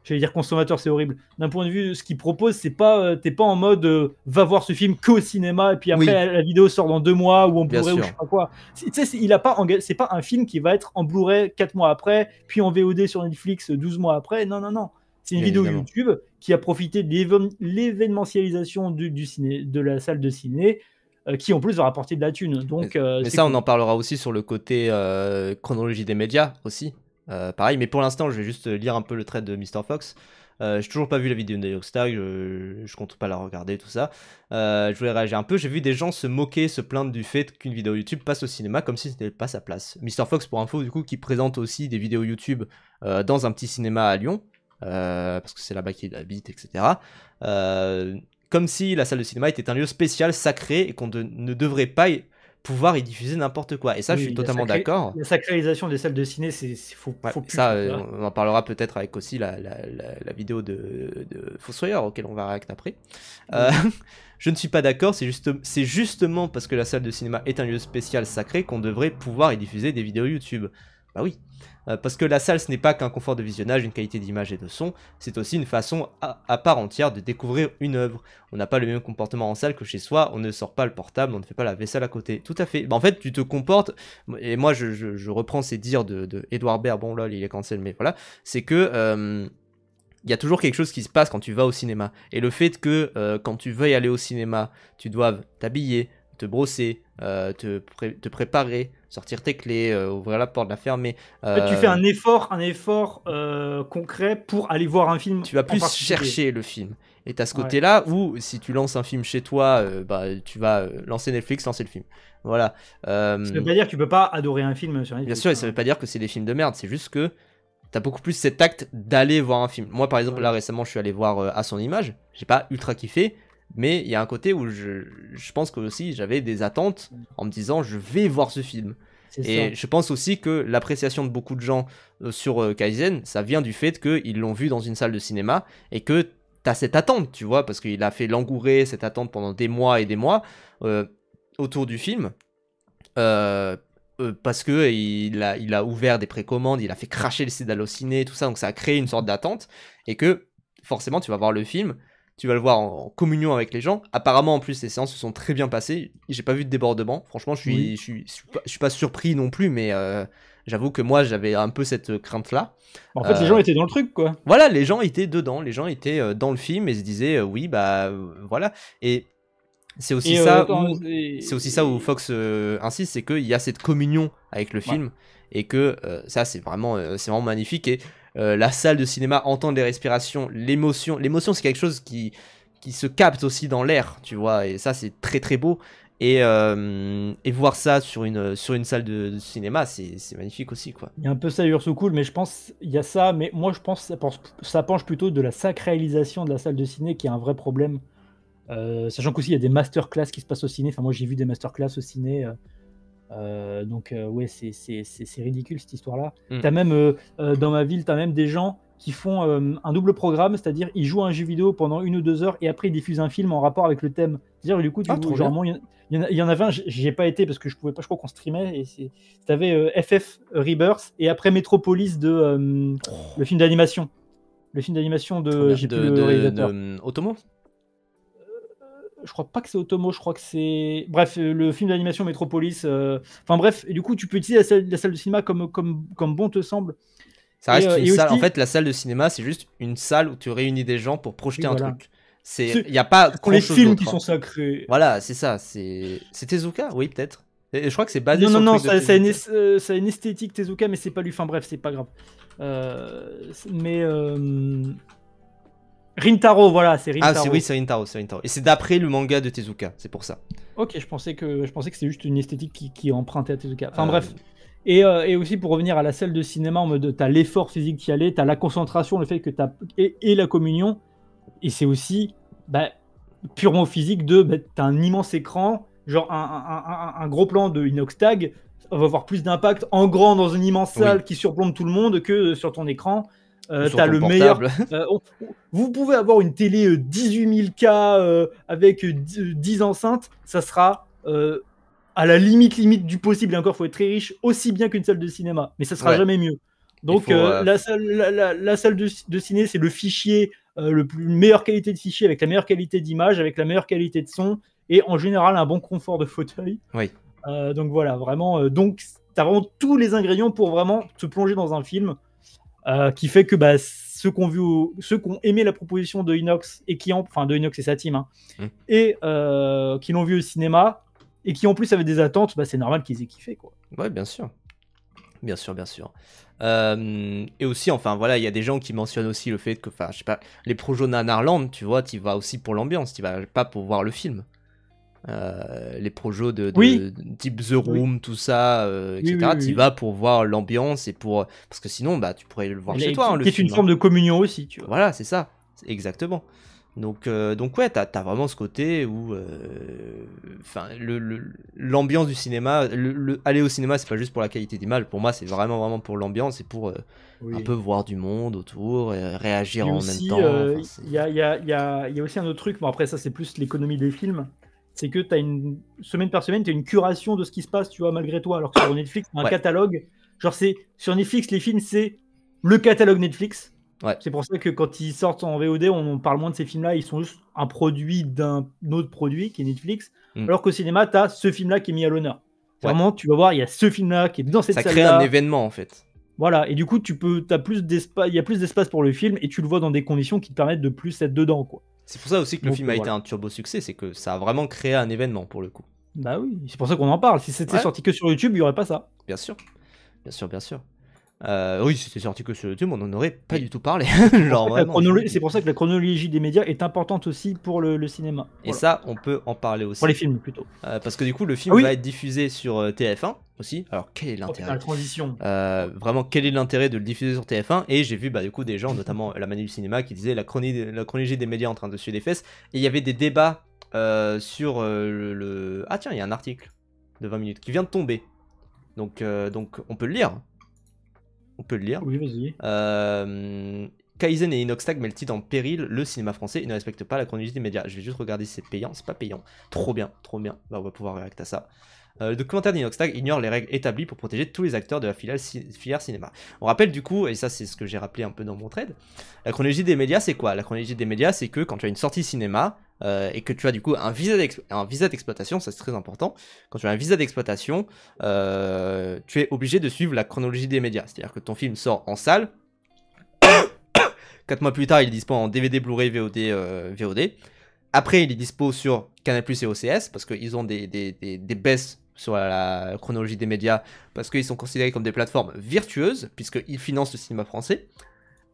j'allais dire consommateur, c'est horrible. D'un point de vue, ce qu'il propose, c'est pas, t'es pas en mode va voir ce film qu'au cinéma et puis après la vidéo sort dans 2 mois ou en Blu-ray ou je sais pas quoi. C'est pas un film qui va être en Blu-ray 4 mois après, puis en VOD sur Netflix 12 mois après. Non. C'est une vidéo YouTube qui a profité de l'événementialisation de la salle de ciné, qui en plus va rapporter de la thune. Donc, mais ça, on en parlera aussi sur le côté chronologie des médias aussi. Pareil, mais pour l'instant, je vais juste lire un peu le thread de Mr. Fox. J'ai toujours pas vu la vidéo de Yogstar, je compte pas la regarder, tout ça. Je voulais réagir un peu. J'ai vu des gens se moquer, se plaindre du fait qu'une vidéo YouTube passe au cinéma comme si c'était pas sa place. Mr. Fox, pour info, du coup, qui présente aussi des vidéos YouTube dans un petit cinéma à Lyon. Parce que c'est là-bas qu'il habite, etc. Comme si la salle de cinéma était un lieu spécial, sacré, et qu'on ne devrait pas pouvoir y diffuser n'importe quoi. Et ça, je suis totalement d'accord. La sacralisation des salles de ciné, faut plus. Ça, on en parlera peut-être avec aussi la vidéo de Fossoyeur, auquel on va réacter après. Je ne suis pas d'accord, c'est justement parce que la salle de cinéma est un lieu spécial, sacré, qu'on devrait pouvoir y diffuser des vidéos YouTube. Bah oui. Parce que la salle, ce n'est pas qu'un confort de visionnage, une qualité d'image et de son, c'est aussi une façon à part entière de découvrir une œuvre. On n'a pas le même comportement en salle que chez soi, on ne sort pas le portable, on ne fait pas la vaisselle à côté. Tout à fait. Bah, en fait, tu te comportes, et moi je reprends ces dires de Edouard Baird, bon là il est cancel, mais voilà, c'est que il y a toujours quelque chose qui se passe quand tu vas au cinéma. Et le fait que quand tu veuilles aller au cinéma, tu doives t'habiller, te brosser, te préparer, sortir tes clés, ouvrir la porte, la fermer. En fait, tu fais un effort concret pour aller voir un film. Tu vas plus chercher le film. Et t'as ce côté-là où, si tu lances un film chez toi, tu vas lancer Netflix, lancer le film. Voilà. Ça veut pas dire que tu peux pas adorer un film sur Netflix. Bien sûr, et ça veut pas dire que c'est des films de merde. C'est juste que t'as beaucoup plus cet acte d'aller voir un film. Moi, par exemple, là récemment, je suis allé voir À son image. J'ai pas ultra kiffé. Mais il y a un côté où je pense que aussi j'avais des attentes en me disant je vais voir ce film. Et je pense aussi que l'appréciation de beaucoup de gens sur Kaizen, ça vient du fait qu'ils l'ont vu dans une salle de cinéma et que t'as cette attente, tu vois, parce qu'il a fait langourer cette attente pendant des mois et des mois autour du film. Parce que il a ouvert des précommandes, il a fait cracher le site d'Allociné, tout ça, donc ça a créé une sorte d'attente et que forcément tu vas voir le film. Tu vas le voir en communion avec les gens. Apparemment, en plus, les séances se sont très bien passées. J'ai pas vu de débordement. Franchement, je suis pas surpris non plus, mais j'avoue que moi, j'avais un peu cette crainte-là. En fait, les gens étaient dans le truc, quoi. Voilà, les gens étaient dedans. Les gens étaient dans le film et se disaient, oui, bah, voilà. Et c'est aussi ça où Fox insiste, c'est qu'il y a cette communion avec le film et que ça, c'est vraiment magnifique. Et la salle de cinéma, entendre les respirations, l'émotion, c'est quelque chose qui se capte aussi dans l'air, tu vois, et ça c'est très très beau, et voir ça sur une salle de cinéma, c'est magnifique aussi, quoi. Il y a un peu ça So Cool, mais je pense il y a ça, mais moi je pense ça penche plutôt de la sacralisation de la salle de ciné qui est un vrai problème, sachant qu'aussi il y a des masterclass qui se passent au ciné, enfin moi j'ai vu des masterclass au ciné. Donc ouais, c'est ridicule cette histoire-là. T'as même dans ma ville, t'as même des gens qui font un double programme, c'est-à-dire ils jouent à un jeu vidéo pendant 1 ou 2 heures et après ils diffusent un film en rapport avec le thème. C'est-à-dire du coup, il y en avait un, j'y ai pas été parce que je pouvais pas, je crois qu'on streamait, et t'avais FF Rebirth et après Metropolis de le film d'animation. Le film d'animation de Otomo. Je crois pas que c'est Otomo, je crois que c'est... Bref, le film d'animation Metropolis. Enfin bref, et du coup, tu peux utiliser la salle de cinéma comme bon te semble. Ça reste une salle. Aussi... En fait, la salle de cinéma, c'est juste une salle où tu réunis des gens pour projeter un truc. Il n'y a pas les films qui sont sacrés. Voilà, c'est ça. C'est Tezuka, oui, peut-être. Et je crois que c'est basé sur le truc de Tezuka. Ça a une esthétique Tezuka, mais c'est pas lui. Enfin bref, c'est pas grave. Rintaro, voilà, c'est Rintaro. Ah, oui, c'est Rintaro. Et c'est d'après le manga de Tezuka, c'est pour ça. Ok, je pensais que c'était juste une esthétique qui est empruntée à Tezuka. Enfin bref. Et aussi pour revenir à la salle de cinéma, en mode t'as l'effort physique d'y aller, t'as la concentration, le fait que t'as et la communion. Et c'est aussi purement physique de t'as un immense écran, genre un gros plan de Inox Tag, on va avoir plus d'impact en grand dans une immense salle qui surplombe tout le monde que sur ton écran. T'as le portable. meilleur. Vous pouvez avoir une télé 18 000K avec 10 enceintes, ça sera à la limite du possible, et encore, il faut être très riche, aussi bien qu'une salle de cinéma, mais ça sera jamais mieux. Donc, la salle de ciné, c'est le fichier, meilleure qualité de fichier, avec la meilleure qualité d'image, avec la meilleure qualité de son, et en général, un bon confort de fauteuil. Oui. Donc voilà, vraiment. Donc, tu as vraiment tous les ingrédients pour vraiment te plonger dans un film qui fait que ceux qui ont aimé la proposition de Inox, et de Inox et sa team, et qui l'ont vu au cinéma, et qui en plus avaient des attentes, c'est normal qu'ils aient kiffé, quoi. Ouais, bien sûr. Bien sûr, bien sûr. Et aussi, enfin voilà, il y a des gens qui mentionnent aussi le fait que, enfin, je sais pas, les projets Nanarland, tu vois, tu vas aussi pour l'ambiance, tu vas pas pour voir le film. Les projets de type The Room, tout ça, etc. Tu vas pour voir l'ambiance et pour parce que sinon, tu pourrais le voir chez toi. C'est une forme de communion aussi, tu vois. Voilà, c'est ça, exactement. Donc ouais, t'as vraiment ce côté où, enfin, l'ambiance du cinéma, aller au cinéma, c'est pas juste pour la qualité d'image. Pour moi, c'est vraiment pour l'ambiance et pour un peu voir du monde autour, et réagir en même temps. Il y a aussi un autre truc, mais après ça, c'est plus l'économie des films. C'est que t'as une semaine par semaine, t'as une curation de ce qui se passe, tu vois, malgré toi. Alors que sur Netflix, t'as un catalogue. Genre, sur Netflix, les films, c'est le catalogue Netflix. Ouais. C'est pour ça que quand ils sortent en VOD, on parle moins de ces films-là. Ils sont juste un produit d'un autre produit qui est Netflix. Alors qu'au cinéma, tu as ce film-là qui est mis à l'honneur. Vraiment, tu vas voir, il y a ce film-là qui est dans cette salle-là. Ça crée un événement, en fait. Voilà, et du coup, il y a plus d'espace pour le film, et tu le vois dans des conditions qui te permettent de plus être dedans, quoi. C'est pour ça aussi que le film a été un turbo succès, c'est que ça a vraiment créé un événement, pour le coup. Bah oui, c'est pour ça qu'on en parle. Si c'était sorti que sur YouTube, il n'y aurait pas ça. Bien sûr, bien sûr, bien sûr. Oui, si c'était sorti que sur YouTube, on n'en aurait pas du tout parlé. C'est pour ça que la chronologie des médias est importante aussi pour le cinéma. Et ça, on peut en parler aussi. Pour les films, plutôt. Parce que du coup, le film va être diffusé sur TF1 aussi. Alors, quel est l'intérêt la transition. Vraiment, quel est l'intérêt de le diffuser sur TF1 ? Et j'ai vu du coup des gens, notamment la Manu du cinéma, qui disaient la chronologie des médias en train de suer des fesses. Et il y avait des débats sur le... Ah tiens, il y a un article de 20 minutes qui vient de tomber. Donc on peut le lire. On peut le lire. Oui, vas-y. Kaizen et Inoxtag mettent le titre en péril, le cinéma français, il ne respecte pas la chronologie des médias. Je vais juste regarder si c'est payant, c'est pas payant. Trop bien, trop bien. On va pouvoir réacter à ça. Le documentaire d'Inoxtag ignore les règles établies pour protéger tous les acteurs de la filière cinéma. On rappelle du coup, et ça c'est ce que j'ai rappelé un peu dans mon thread, la chronologie des médias c'est quoi ? La chronologie des médias c'est que quand tu as une sortie cinéma, et que tu as du coup un visa d'exploitation, ça c'est très important, quand tu as un visa d'exploitation, tu es obligé de suivre la chronologie des médias. C'est-à-dire que ton film sort en salle, 4 mois plus tard il est dispo en DVD, Blu-ray, VOD. Après il est dispo sur Canal+ et OCS, parce qu'ils ont des baisses sur la chronologie des médias, parce qu'ils sont considérés comme des plateformes vertueuses, puisqu'ils financent le cinéma français.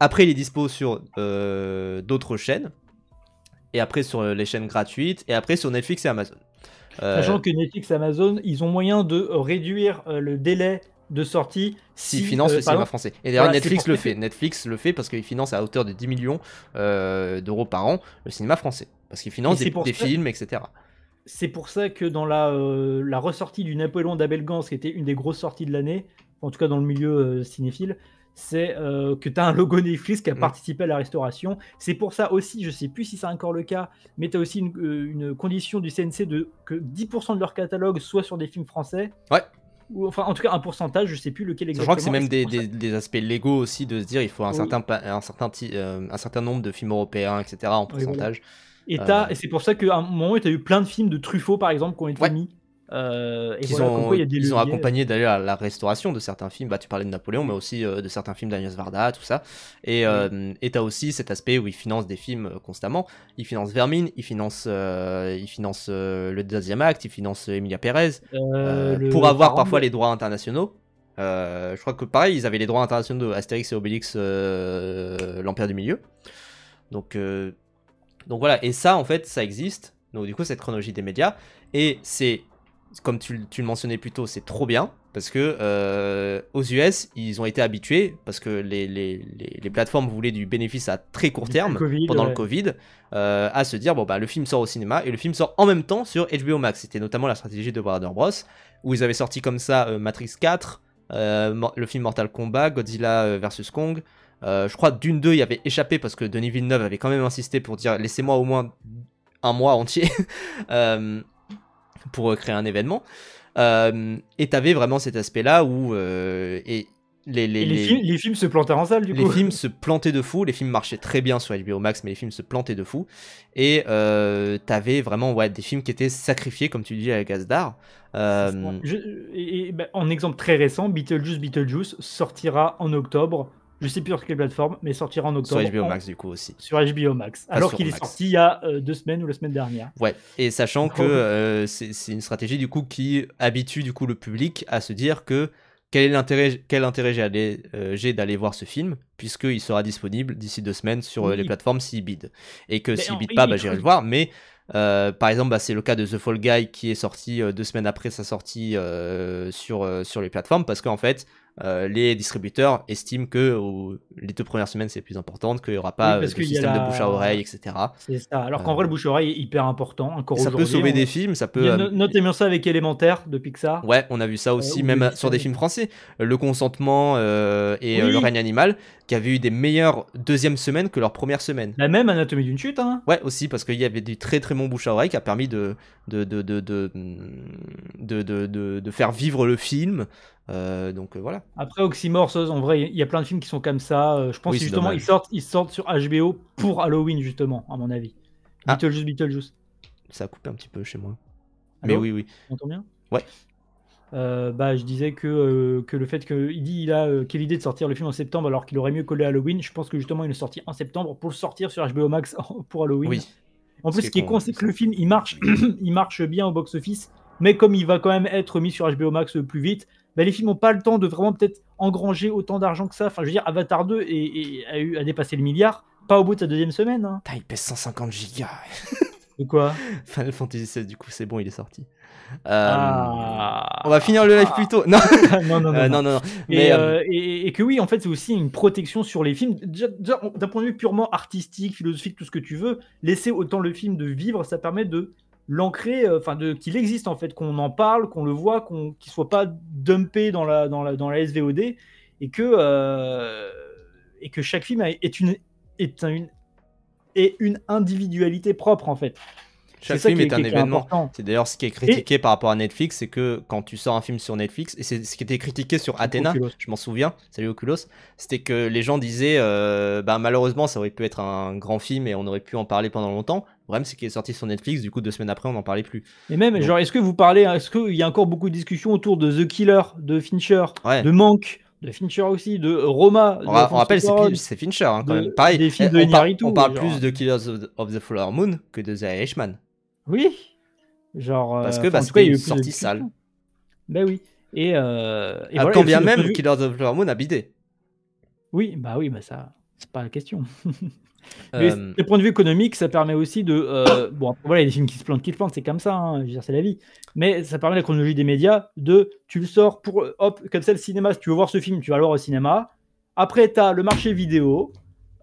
Après il est dispo sur d'autres chaînes, et après sur les chaînes gratuites, et après sur Netflix et Amazon. Sachant que Netflix et Amazon, ils ont moyen de réduire le délai de sortie s'ils financent le cinéma français. Et d'ailleurs, Netflix le fait. Netflix le fait parce qu'il finance à hauteur de 10 millions d'euros par an le cinéma français. Parce qu'il finance des films, etc. C'est pour ça que dans la ressortie du Napoléon d'Abel Gance, qui était une des grosses sorties de l'année, en tout cas dans le milieu cinéphile, c'est que tu as un logo Netflix qui a participé à la restauration. C'est pour ça aussi, je sais plus si c'est encore le cas, mais tu as aussi une condition du CNC que 10% de leur catalogue soit sur des films français. Ouais. Ou, enfin, en tout cas, un pourcentage, je sais plus lequel exactement. Je crois que c'est même des aspects légaux aussi, de se dire il faut un certain nombre de films européens, etc. en pourcentage. Oui, voilà. Et c'est pour ça qu'à un moment, tu as eu plein de films de Truffaut, par exemple, qui ont été mis. Ils ont accompagné d'ailleurs la restauration de certains films. Tu parlais de Napoléon, mais aussi de certains films d'Agnès Varda, tout ça. Et t'as aussi cet aspect où ils financent des films constamment. Ils financent Vermine, ils financent le deuxième acte, ils financent Emilia Pérez pour avoir parfois les droits internationaux. Je crois que pareil, ils avaient les droits internationaux de Astérix et Obélix, l'Empire du Milieu. Donc voilà, et ça en fait, ça existe. Donc du coup, cette chronologie des médias, et c'est comme tu le mentionnais plus tôt, c'est trop bien, Parce que aux US, ils ont été habitués, parce que les plateformes voulaient du bénéfice à très court terme pendant le Covid, à se dire, bon, bah, le film sort au cinéma et le film sort en même temps sur HBO Max. C'était notamment la stratégie de Warner Bros. Où ils avaient sorti comme ça Matrix 4, le film Mortal Kombat, Godzilla vs Kong. Je crois Dune 2 y avait échappé parce que Denis Villeneuve avait quand même insisté pour dire laissez-moi au moins un mois entier pour créer un événement. Et t'avais vraiment cet aspect-là où les films se plantaient en salle, du coup. Les films se plantaient de fou, les films marchaient très bien sur HBO Max, mais les films se plantaient de fou. Et t'avais vraiment des films qui étaient sacrifiés, comme tu dis, à la Gazdar. En exemple très récent, Beetlejuice sortira en octobre. Je sais plus sur quelle plateforme, mais sortira en octobre. Sur HBO Max, du coup, aussi. Sur HBO Max. Alors qu'il est sorti il y a 2 semaines ou la semaine dernière. Ouais, et sachant que c'est une stratégie, du coup, qui habitue, du coup, le public à se dire que quel intérêt j'ai d'aller voir ce film, puisqu'il sera disponible d'ici 2 semaines sur les plateformes s'il bide. Et que s'il bide pas, j'irai le voir, mais... par exemple, c'est le cas de The Fall Guy qui est sorti 2 semaines après sa sortie sur les plateformes, parce qu'en fait les distributeurs estiment que les 2 premières semaines c'est plus importante, qu'il n'y aura pas de système de bouche à oreille, etc. C'est ça, alors qu'en vrai le bouche à oreille est hyper important encore aujourd'hui. Ça peut sauver des films, ça peut... Notamment ça avec Élémentaire de Pixar. Ouais, on a vu ça aussi, même sur des films français. Le Consentement et Le règne animal, qui avaient eu des meilleures 2e semaines que leur première semaine. La même Anatomie d'une chute, hein. Ouais, aussi, parce qu'il y avait du très très bon bouche à oreille qui a permis de faire vivre le film. Donc voilà. Après Oxymore, en vrai, il y a plein de films qui sont comme ça. Je pense que justement ils sortent sur HBO pour Halloween, justement, à mon avis. Beetlejuice. Ça a coupé un petit peu chez moi. Allô, mais oui. Tu m'entends bien? Ouais. Je disais que le fait qu'il a l'idée de sortir le film en septembre alors qu'il aurait mieux collé Halloween, je pense que justement il est sorti en septembre pour le sortir sur HBO Max pour Halloween. Oui. En plus, ce qui est con, c'est que le film il marche bien au box-office, mais comme il va quand même être mis sur HBO Max plus vite, les films n'ont pas le temps de vraiment peut-être engranger autant d'argent que ça. Enfin, je veux dire, Avatar 2 a dépassé le milliard, pas au bout de sa 2e semaine. Hein. Il pèse 150 gigas. De quoi? Final Fantasy XVI, du coup, c'est bon, il est sorti. On va finir le live plus tôt. Non, non. Et que oui, en fait, c'est aussi une protection sur les films. Déjà, d'un point de vue purement artistique, philosophique, tout ce que tu veux, laisser autant le film de vivre, ça permet de l'ancrer, qu'il existe en fait, qu'on en parle, qu'on le voit, qu'il soit pas dumpé dans la SVOD, et que chaque film ait une individualité propre en fait. Chaque film est un événement. C'est d'ailleurs ce qui est critiqué par rapport à Netflix, c'est que quand tu sors un film sur Netflix, et c'est ce qui était critiqué sur Athena, je m'en souviens, salut Oculos, c'était que les gens disaient malheureusement ça aurait pu être un grand film et on aurait pu en parler pendant longtemps. Le problème c'est qu'il est sorti sur Netflix, du coup 2 semaines après on n'en parlait plus. Et même, donc, genre, est-ce qu'il y a encore beaucoup de discussions autour de The Killer, de Fincher, de Manque, de Fincher aussi, de Roma. On rappelle, c'est Fincher, hein, quand même. Pareil, des films de Iñárritu, on parle plus de Killers of the Flower Moon que de The Irishman. Oui, genre. Parce que c'était une sortie sale. Ben oui. Et voilà, quand bien même, Killers of the Flower Moon a bidé. Oui, ça, c'est pas la question. Mais du point de vue économique, ça permet aussi de. Bon, voilà, il y a des films qui se plantent, c'est comme ça, hein, je veux dire, c'est la vie. Mais ça permet la chronologie des médias tu le sors pour. Hop, comme ça, le cinéma, si tu veux voir ce film, tu vas le voir au cinéma. Après, tu as le marché vidéo.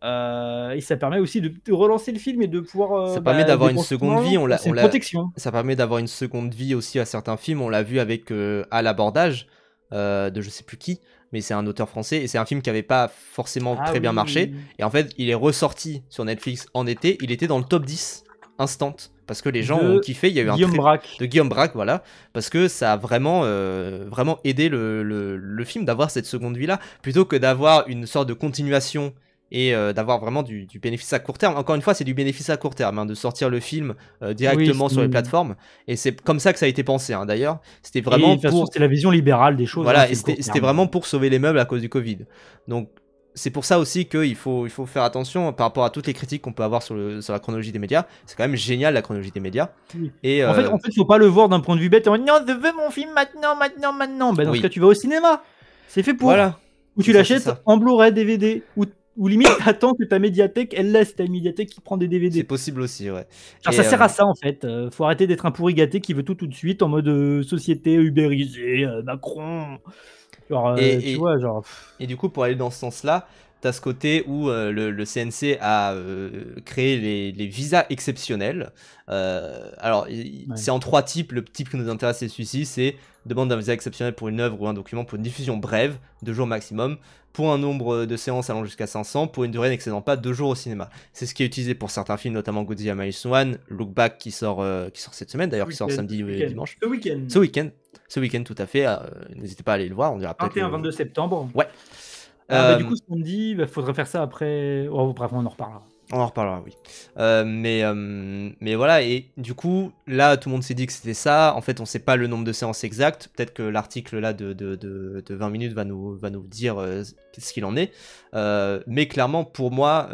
Et ça permet aussi de relancer le film et de pouvoir. Ça permet d'avoir une seconde vie. C'est une protection. Ça permet d'avoir une seconde vie aussi à certains films. On l'a vu avec À l'abordage de je sais plus qui. Mais c'est un auteur français et c'est un film qui n'avait pas forcément très bien marché. Et en fait, il est ressorti sur Netflix en été. Il était dans le top 10 instant parce que les gens ont kiffé. Il y a eu de Guillaume Braque, voilà, parce que ça a vraiment aidé le film d'avoir cette seconde vie-là plutôt que d'avoir une sorte de continuation et d'avoir vraiment du bénéfice à court terme. Encore une fois, c'est du bénéfice à court terme, hein, de sortir le film directement sur les plateformes. Et c'est comme ça que ça a été pensé, hein, d'ailleurs. C'était vraiment c'était la vision libérale des choses. Voilà, et c'était vraiment pour sauver les meubles à cause du Covid. Donc, c'est pour ça aussi qu'il faut faire attention par rapport à toutes les critiques qu'on peut avoir sur la chronologie des médias. C'est quand même génial, la chronologie des médias. Oui. Et en fait, faut pas le voir d'un point de vue bête. Non, je veux mon film maintenant. Ben, dans ce cas, tu vas au cinéma. C'est fait pour. Voilà. Ou tu l'achètes en Blu-ray, DVD, ou Ou limite, t'attends que ta médiathèque, elle laisse ta médiathèque qui prend des C'est DVD. possible aussi, ouais. Genre, Et, ça sert à ça, en fait. Faut arrêter d'être un pourri gâté qui veut tout de suite en mode société ubérisée, Macron. Genre, tu et, vois, genre. Et du coup, pour aller dans ce sens-là, tu as ce côté où le CNC a créé les visas exceptionnels. Alors, c'est en 3 types. Le type qui nous intéresse, c'est celui-ci, c'est demande d'un visa exceptionnel pour une œuvre ou un document pour une diffusion brève, 2 jours maximum, pour un nombre de séances allant jusqu'à 500, pour une durée n'excédant pas 2 jours au cinéma. C'est ce qui est utilisé pour certains films, notamment Godzilla Minus One, Look Back qui sort cette semaine, d'ailleurs, qui sort samedi et dimanche. Ce week-end. Ce week-end, tout à fait. N'hésitez pas à aller le voir, on dira peut-être. 21-22 septembre. Ouais. Du coup, samedi, faudrait faire ça après. Oh, bref, on en reparlera. On en reparlera, oui. Mais voilà, et du coup, là, tout le monde s'est dit que c'était ça. En fait, on sait pas le nombre de séances exactes. Peut-être que l'article là de 20 minutes va nous dire ce qu'il en est. Mais clairement, pour moi,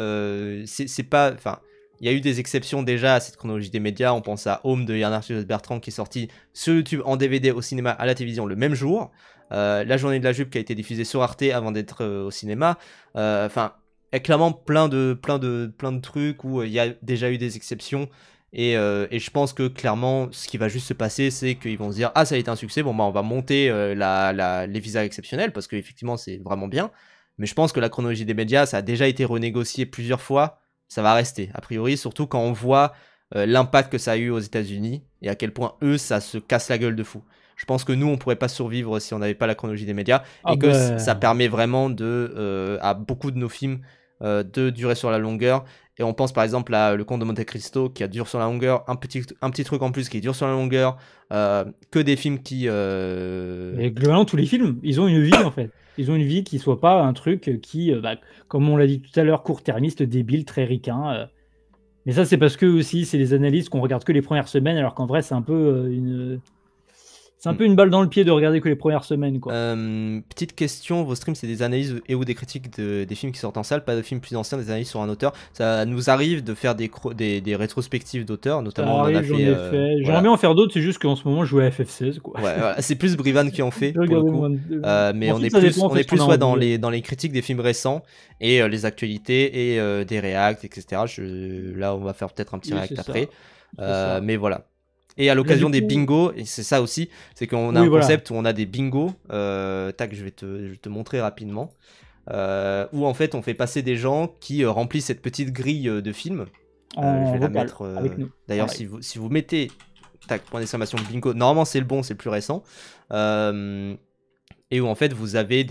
c'est pas. Enfin, il y a eu des exceptions déjà à cette chronologie des médias. On pense à Home de Yann Arthus Bertrand qui est sorti sur YouTube en DVD, au cinéma, à la télévision le même jour. La journée de la jupe qui a été diffusée sur Arte avant d'être au cinéma. Enfin. Il y a clairement plein de trucs où il y a déjà eu des exceptions et je pense que clairement ce qui va juste se passer, c'est qu'ils vont se dire ah, ça a été un succès, bon bah on va monter les visas exceptionnels parce qu'effectivement c'est vraiment bien, mais je pense que la chronologie des médias, ça a déjà été renégocié plusieurs fois, ça va rester a priori, surtout quand on voit l'impact que ça a eu aux États-Unis et à quel point eux ça se casse la gueule de fou. Je pense que nous, on pourrait pas survivre si on n'avait pas la chronologie des médias et que ça permet vraiment à beaucoup de nos films de durer sur la longueur. Et on pense par exemple à Le Comte de Monte Cristo qui a duré sur la longueur, un petit truc en plus qui dure sur la longueur, que des films qui... Et globalement, tous les films, ils ont une vie en fait. Ils ont une vie qui soit pas un truc qui, comme on l'a dit tout à l'heure, court-termiste, débile, très ricain. Mais ça, c'est parce que aussi, c'est les analyses qu'on regarde que les premières semaines, alors qu'en vrai, c'est un peu C'est un peu une balle dans le pied de regarder que les premières semaines, quoi. Petite question, vos streams c'est des analyses et ou des critiques des films qui sortent en salle, pas de films plus anciens, des analyses sur un auteur. Ça nous arrive de faire des rétrospectives d'auteurs, notamment on en a fait. J'aimerais bien en faire d'autres, c'est juste qu'en ce moment je joue à FF16, quoi. Ouais, voilà. C'est plus Brivan qui en fait pour le coup. Mais on est plus dans les critiques des films récents et les actualités et des reacts, etc. Là on va faire peut-être un petit react après. Mais voilà. Et à l'occasion des bingos, et c'est ça aussi, c'est qu'on a un concept où on a des bingos, je vais te montrer rapidement, où en fait on fait passer des gens qui remplissent cette petite grille de films. Je vais la mettre, avec nous. D'ailleurs, si vous mettez, point d'exclamation bingo, normalement c'est le bon, c'est le plus récent, et où en fait vous avez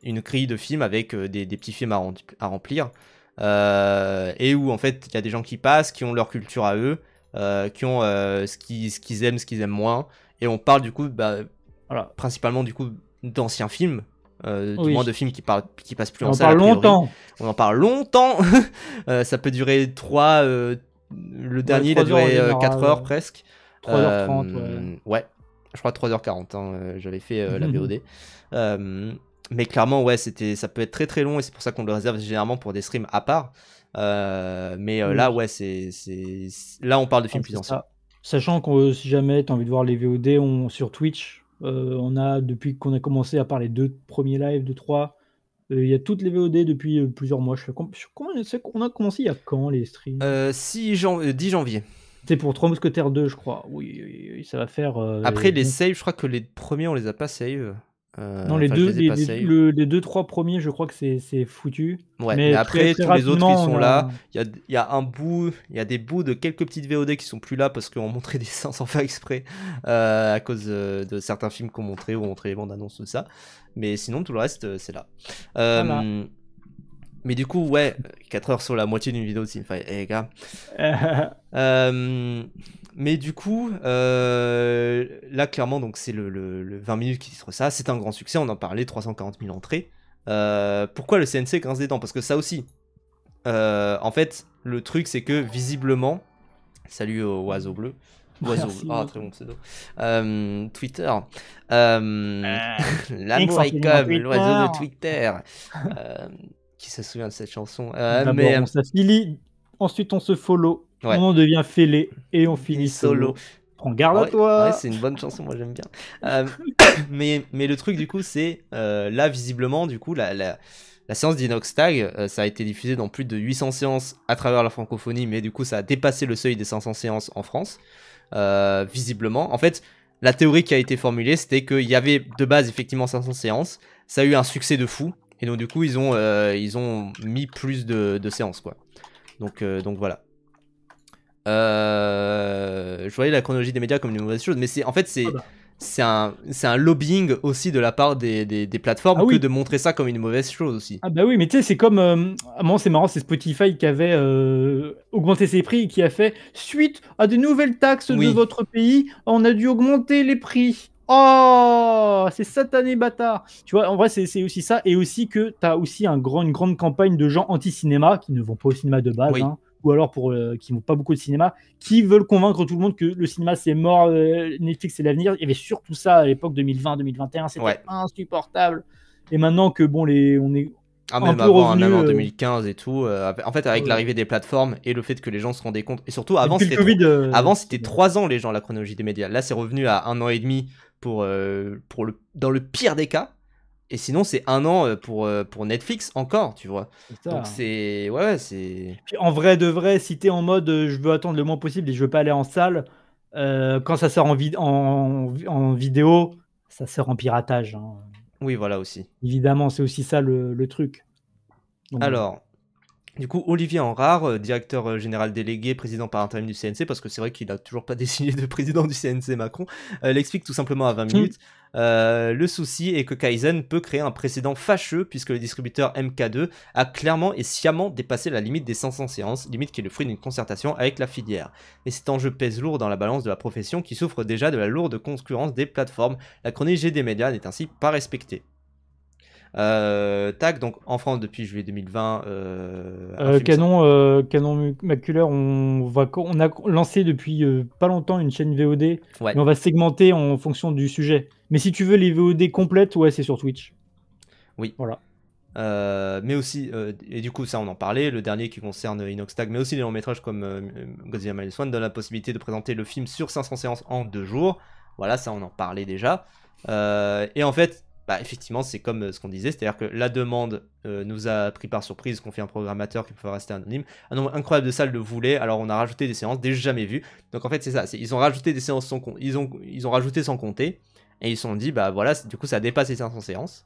une grille de films avec des petits films à remplir, et où en fait il y a des gens qui passent, qui ont leur culture à eux, qui ont ce qu'ils aiment, ce qu'ils aiment moins, et on parle du coup principalement du coup d'anciens films, du moins de films qui passent plus en salle. On en parle longtemps. Ça peut durer le dernier il a duré 4 heures presque, 3h30 ouais, je crois 3h40 j'avais fait la VOD. Mais clairement ouais, ça peut être très très long et c'est pour ça qu'on le réserve généralement pour des streams à part. Là ouais, là on parle de films plus anciens. Sachant que si jamais tu as envie de voir les VOD sur Twitch, on a depuis qu'on a commencé à part les 2 premiers lives de 3, il y a toutes les VOD depuis plusieurs mois. On a commencé il y a quand les streams 10 janvier. C'est pour 3 Mousquetaires 2 je crois. Oui, ça va faire après les saves, je crois que les premiers on les a pas save. Non, les 2-3 premiers, je crois que c'est foutu. Ouais, mais après, tous les autres qui sont là, il y a des bouts de quelques petites VOD qui sont plus là parce qu'on montrait des seins sans faire exprès à cause de certains films qu'on montrait ou on montrait les bandes annonces, tout ça. Mais sinon, tout le reste, c'est là. Voilà. Mais du coup, ouais, 4 heures sur la moitié d'une vidéo de Teamfight. Les gars. Mais du coup, là, clairement, donc c'est le 20 minutes qui titre ça. C'est un grand succès, on en parlait, 340 000 entrées. Pourquoi le CNC grince des dents? Parce que ça aussi, en fait, le truc, c'est que visiblement, salut au oiseau bleu. Oiseau bleu, très bon pseudo. Twitter. L'amour est comme l'oiseau de Twitter. Qui se souvient de cette chanson? On s'affilie, ensuite on se follow. Ouais. On devient fêlé et on finit solo. Prends garde Ah à ouais, toi. ouais, c'est une bonne chanson, moi j'aime bien. Euh, mais le truc du coup, c'est là visiblement, du coup, la séance d'Inoxtag, ça a été diffusé dans plus de 800 séances à travers la francophonie, mais du coup, ça a dépassé le seuil des 500 séances en France, visiblement. En fait, la théorie qui a été formulée, c'était qu'il y avait de base effectivement 500 séances, ça a eu un succès de fou, et donc du coup, ils ont mis plus de séances, quoi. Donc voilà. Je voyais la chronologie des médias comme une mauvaise chose, mais en fait, Ah bah. c'est un lobbying aussi de la part des plateformes Ah que oui. de montrer ça comme une mauvaise chose aussi. Ah bah oui, mais tu sais, c'est comme... à un moment, c'est marrant, c'est Spotify qui avait augmenté ses prix et qui a fait suite à des nouvelles taxes de Oui, votre pays, on a dû augmenter les prix. Oh, c'est satané bâtard. Tu vois, en vrai, c'est aussi ça. Et aussi que tu as aussi une grande campagne de gens anti-cinéma qui ne vont pas au cinéma de base, oui, hein, ou alors qui vont pas beaucoup au cinéma, qui veulent convaincre tout le monde que le cinéma c'est mort, Netflix c'est l'avenir. Il y avait surtout ça à l'époque 2020-2021, c'était ouais. insupportable. Et maintenant que bon, on est Ah, un même peu avant, hein, revenu même en 2015 et tout. En fait, avec ouais. l'arrivée des plateformes et le fait que les gens se rendaient compte. Et surtout, Et depuis le Covid, avant, c'était 3 ans, les gens, la chronologie des médias. Là, c'est revenu à 1 an et demi dans le pire des cas. Et sinon, c'est 1 an pour Netflix encore, tu vois. c'est Donc, ça. c'est. Ouais, c'est. Puis en vrai de vrai, si t'es en mode je veux attendre le moins possible et je veux pas aller en salle, quand ça sort en vidéo, ça sort en piratage, hein. Oui, voilà aussi. Évidemment, c'est aussi ça le truc. Donc bon. Alors, du coup, Olivier Enrard, directeur général délégué, président par intérim du CNC, parce que c'est vrai qu'il a toujours pas désigné de président du CNC Macron, l'explique tout simplement à 20 minutes. Le souci est que Kaizen peut créer un précédent fâcheux puisque le distributeur MK2 a clairement et sciemment dépassé la limite des 500 séances, limite qui est le fruit d'une concertation avec la filière. Et cet enjeu pèse lourd dans la balance de la profession qui souffre déjà de la lourde concurrence des plateformes. La chronologie des médias n'est ainsi pas respectée. Tac, donc en France depuis juillet 2020, un film Canon Maculaire, on a lancé depuis pas longtemps une chaîne VOD, Ouais, mais on va segmenter en fonction du sujet. Mais si tu veux les VOD complètes, ouais, c'est sur Twitch. oui. Voilà. Mais aussi, et du coup ça on en parlait, le dernier qui concerne Inoxtag, mais aussi les longs métrages comme Godzilla Minus One donne la possibilité de présenter le film sur 500 séances en 2 jours. Voilà, ça on en parlait déjà. Et en fait, bah, effectivement c'est comme ce qu'on disait, c'est-à-dire que la demande nous a pris par surprise, qu'on fait un programmateur qui peut rester anonyme. Un nombre incroyable de salles le voulaient, alors on a rajouté des séances déjà jamais vues. Donc en fait c'est ça, ils ont rajouté des séances ils ont rajouté sans compter, et ils se sont dit bah voilà, du coup ça dépasse les 500 séances.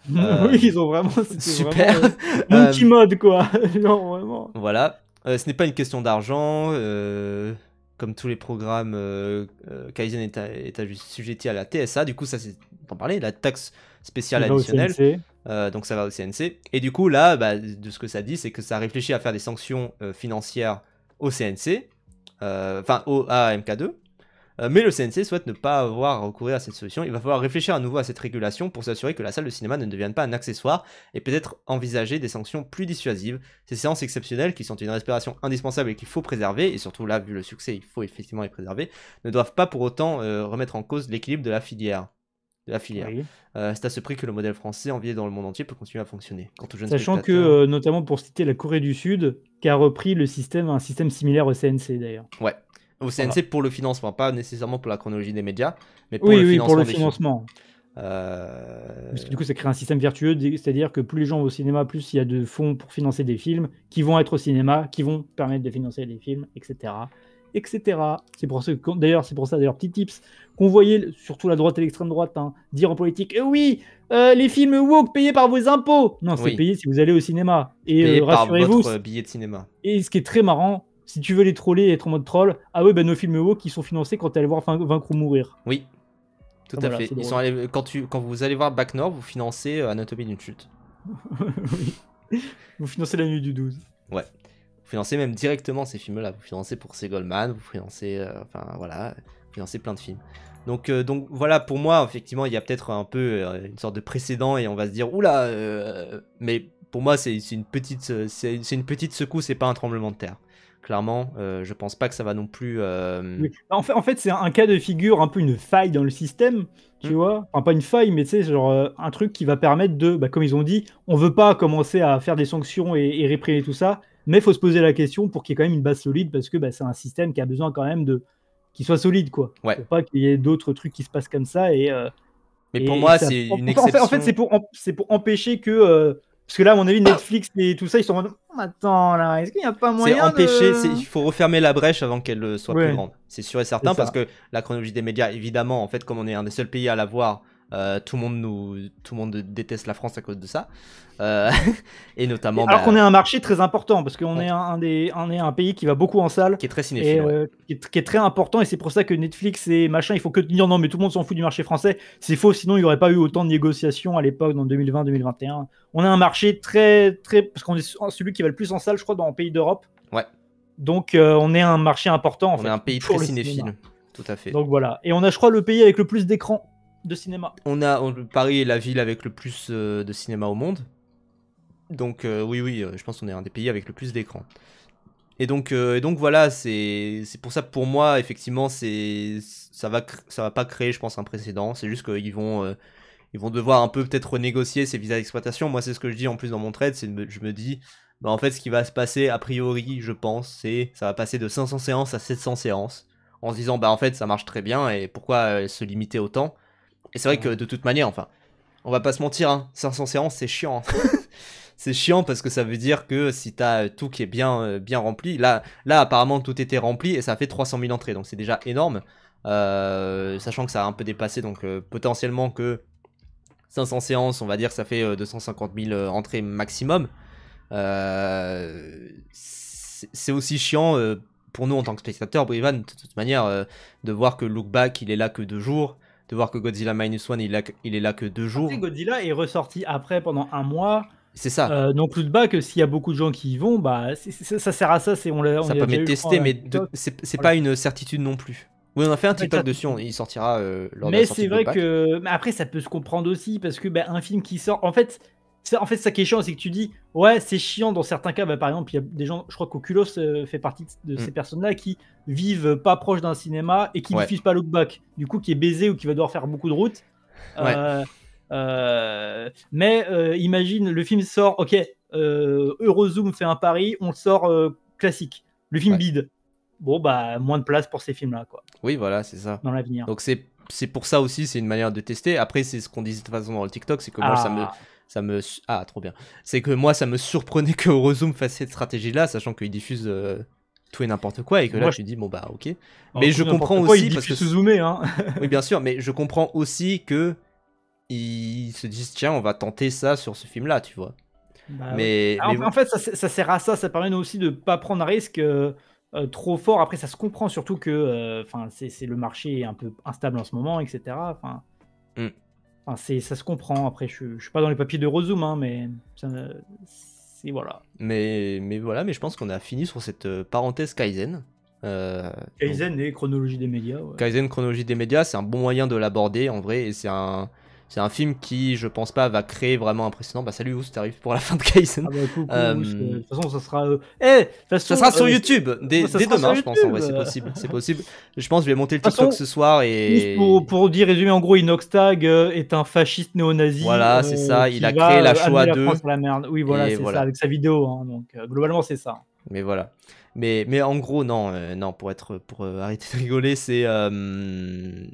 Oui, ils ont vraiment, c'était Super. vraiment monkey mode quoi. Genre vraiment. Voilà. Ce n'est pas une question d'argent. Comme tous les programmes, Kaizen est assujetti à la TSA. Du coup, ça c'est d'en parler, la taxe spéciale Il va au additionnelle. CNC. Donc ça va au CNC. Et du coup, là, bah, de ce que ça dit, c'est que ça réfléchit à faire des sanctions financières au CNC, enfin à MK2. Mais le CNC souhaite ne pas avoir recouru à cette solution. Il va falloir réfléchir à nouveau à cette régulation pour s'assurer que la salle de cinéma ne devienne pas un accessoire et peut-être envisager des sanctions plus dissuasives. Ces séances exceptionnelles qui sont une respiration indispensable et qu'il faut préserver, et surtout là, vu le succès, il faut effectivement les préserver, ne doivent pas pour autant remettre en cause l'équilibre de la filière. Oui. C'est à ce prix que le modèle français envié dans le monde entier peut continuer à fonctionner. Quant aux jeunes Sachant spectateurs... que, notamment pour citer la Corée du Sud, qui a repris un système similaire au CNC d'ailleurs. Ouais. Au CNC Voilà. pour le financement, pas nécessairement pour la chronologie des médias, mais pour Oui, le oui, financement pour le des films. financement. Parce que du coup, ça crée un système vertueux, c'est-à-dire que plus les gens vont au cinéma, plus il y a de fonds pour financer des films, qui vont être au cinéma, qui vont permettre de financer des films, etc. etc. C'est pour ça, d'ailleurs, petit tips, qu'on voyait, surtout la droite et l'extrême droite, hein, dire en politique, oui, les films woke payés par vos impôts. Non, c'est Oui. payé si vous allez au cinéma. Et Payé par rassurez-vous, votre billet de cinéma. et ce qui est très marrant, si tu veux les troller et être en mode troll, ah ouais, bah, nos films woke, ils sont financés quand tu allais voir Vaincre ou Mourir. Oui, tout à Voilà, fait. c'est Ils drôle. sont allés, quand vous allez voir Bac Nord, vous financez Anatomie d'une chute. Oui. Vous financez la nuit du 12. Ouais. Vous financez même directement ces films-là. Vous financez pour Goldman, vous financez, enfin voilà, vous financez plein de films. Donc voilà, pour moi, effectivement, il y a peut-être un peu une sorte de précédent et on va se dire, oula, mais pour moi, c'est une petite secousse et pas un tremblement de terre. Clairement, je pense pas que ça va non plus. Oui. En fait, c'est un cas de figure, un peu une faille dans le système, tu vois. Enfin, pas une faille, mais tu sais, genre un truc qui va permettre de, bah, comme ils ont dit, on veut pas commencer à faire des sanctions et réprimer tout ça, mais il faut se poser la question pour qu'il y ait quand même une base solide parce que bah, c'est un système qui a besoin quand même qui soit solide, quoi. Ouais. Pour pas qu'il y ait d'autres trucs qui se passent comme ça. Mais pour moi, ça, c'est une exception. en fait, c'est pour empêcher que. Parce que là, à mon avis, Netflix et tout ça, ils sont en mode attends, là, est-ce qu'il n'y a pas moyen empêcher, de. il faut refermer la brèche avant qu'elle soit plus Ouais. grande. C'est sûr et certain, C'est ça. parce que la chronologie des médias, évidemment, en fait, comme on est un des seuls pays à l'avoir, tout le monde déteste la France à cause de ça. Et notamment. Alors qu'on est un marché très important, parce qu'on est un pays qui va beaucoup en salle. Qui est très cinéphile. Ouais. Qui est très important, et c'est pour ça que Netflix et machin, il faut que dire non, mais tout le monde s'en fout du marché français. C'est faux, sinon il n'y aurait pas eu autant de négociations à l'époque, dans 2020-2021. On a un marché très, très. Parce qu'on est celui qui va le plus en salle, je crois, dans un pays d'Europe. Ouais. Donc on est un marché important, en fait. On est un pays très cinéphile. Tout à fait. Donc voilà. Et on a, je crois, le pays avec le plus d'écrans de cinéma. Paris est la ville avec le plus de cinéma au monde. Donc oui, je pense qu'on est un des pays avec le plus d'écrans. Et donc voilà, c'est pour ça, pour moi, effectivement, ça va pas créer, je pense, un précédent. C'est juste qu'ils vont devoir un peu peut-être renégocier ces visas d'exploitation. Moi, c'est ce que je dis en plus dans mon trade, je me dis, bah, en fait, ce qui va se passer, a priori, je pense, ça va passer de 500 séances à 700 séances, en se disant, bah en fait, ça marche très bien, et pourquoi se limiter autant? Et c'est vrai que de toute manière, enfin, on va pas se mentir, hein, 500 séances, c'est chiant. C'est chiant parce que ça veut dire que si t'as tout qui est bien rempli, là apparemment tout était rempli et ça a fait 300 000 entrées, donc c'est déjà énorme, sachant que ça a un peu dépassé, donc potentiellement que 500 séances, on va dire, ça fait 250 000 entrées maximum. C'est aussi chiant pour nous en tant que spectateurs, Brivan, de toute manière, de voir que Look Back il est là que 2 jours, de voir que Godzilla Minus One il est là que 2 jours. Après, Godzilla est ressorti après pendant un mois. C'est ça. Donc Look Back, s'il y a beaucoup de gens qui y vont, bah ça sert à ça. Ça permet de tester, mais c'est pas une certitude non plus. Oui, on a fait un TikTok dessus, il sortira lors de la sortie. Mais c'est vrai que, mais après ça peut se comprendre aussi parce que un film qui sort, en fait ça qui est chiant, c'est que tu dis ouais c'est chiant dans certains cas. Par exemple, il y a des gens, je crois qu'Oculos fait partie de ces personnes-là qui vivent pas proche d'un cinéma et qui ne diffusent pas Look Back, du coup qui est baisé ou qui va devoir faire beaucoup de route. Mais imagine, le film sort, ok, Eurozoom fait un pari, on le sort classique. Le film bide. Bon, bah, moins de place pour ces films-là, quoi. Oui, voilà, c'est ça. Dans l'avenir. Donc, c'est pour ça aussi, c'est une manière de tester. Après, c'est ce qu'on disait de toute façon dans le TikTok, c'est que moi, Ah, trop bien. C'est que moi, ça me surprenait que Eurozoom fasse cette stratégie-là, sachant qu'ils diffusent tout et n'importe quoi, et que là, tu dis, bon, bah, ok. Mais je comprends aussi. Parce que sous-zoomé, hein. Oui, bien sûr, mais je comprends aussi que ils se disent tiens on va tenter ça sur ce film là, tu vois. En fait ça sert à ça permet aussi de pas prendre un risque trop fort. Après ça se comprend, surtout que c'est le marché est un peu instable en ce moment, etc. Ça se comprend. Après je suis pas dans les papiers de Eurozoom, hein, mais c'est voilà. Mais voilà, mais je pense qu'on a fini sur cette parenthèse Kaizen. Kaizen et chronologie des médias. Kaizen, chronologie des médias, c'est un bon moyen de l'aborder en vrai, et c'est un film qui, je pense pas, va créer vraiment un précédent. Bah salut, Ous, t'arrives pour la fin de Kaizen. Coucou, de toute façon, ça sera... ça sera sur YouTube, dès demain, je pense, en vrai, c'est possible. Je pense que je vais monter le TikTok ce soir et... Pour dire, résumer, en gros, Inoxtag est un fasciste néo-nazi. Voilà, c'est ça, il a créé la Shoah 2. La merde. Oui, voilà, c'est ça, avec sa vidéo. Hein, donc, globalement, c'est ça. Mais voilà. Mais en gros, non, pour arrêter de rigoler, c'est une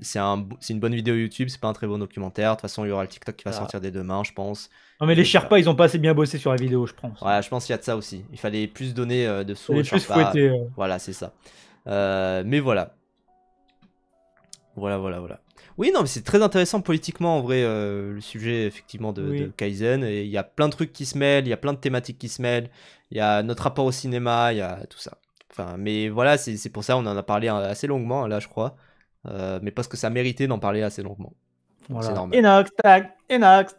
bonne vidéo YouTube, c'est pas un très bon documentaire. De toute façon, il y aura le TikTok qui va sortir dès demain, je pense. Non, mais les Sherpas, ils ont pas assez bien bossé sur la vidéo, je pense. Ouais, je pense qu'il y a de ça aussi. Il fallait plus donner de sous aux Sherpas. Fouetter. Voilà, c'est ça. Mais voilà. Voilà. Oui, non, mais c'est très intéressant politiquement, en vrai, le sujet, effectivement, de Kaizen. Et il y a plein de trucs qui se mêlent, il y a plein de thématiques qui se mêlent. Il y a notre rapport au cinéma, il y a tout ça. Enfin, mais voilà, c'est pour ça on en a parlé assez longuement, là, je crois. Mais parce que ça méritait d'en parler assez longuement. Voilà. C'est normal. Inox,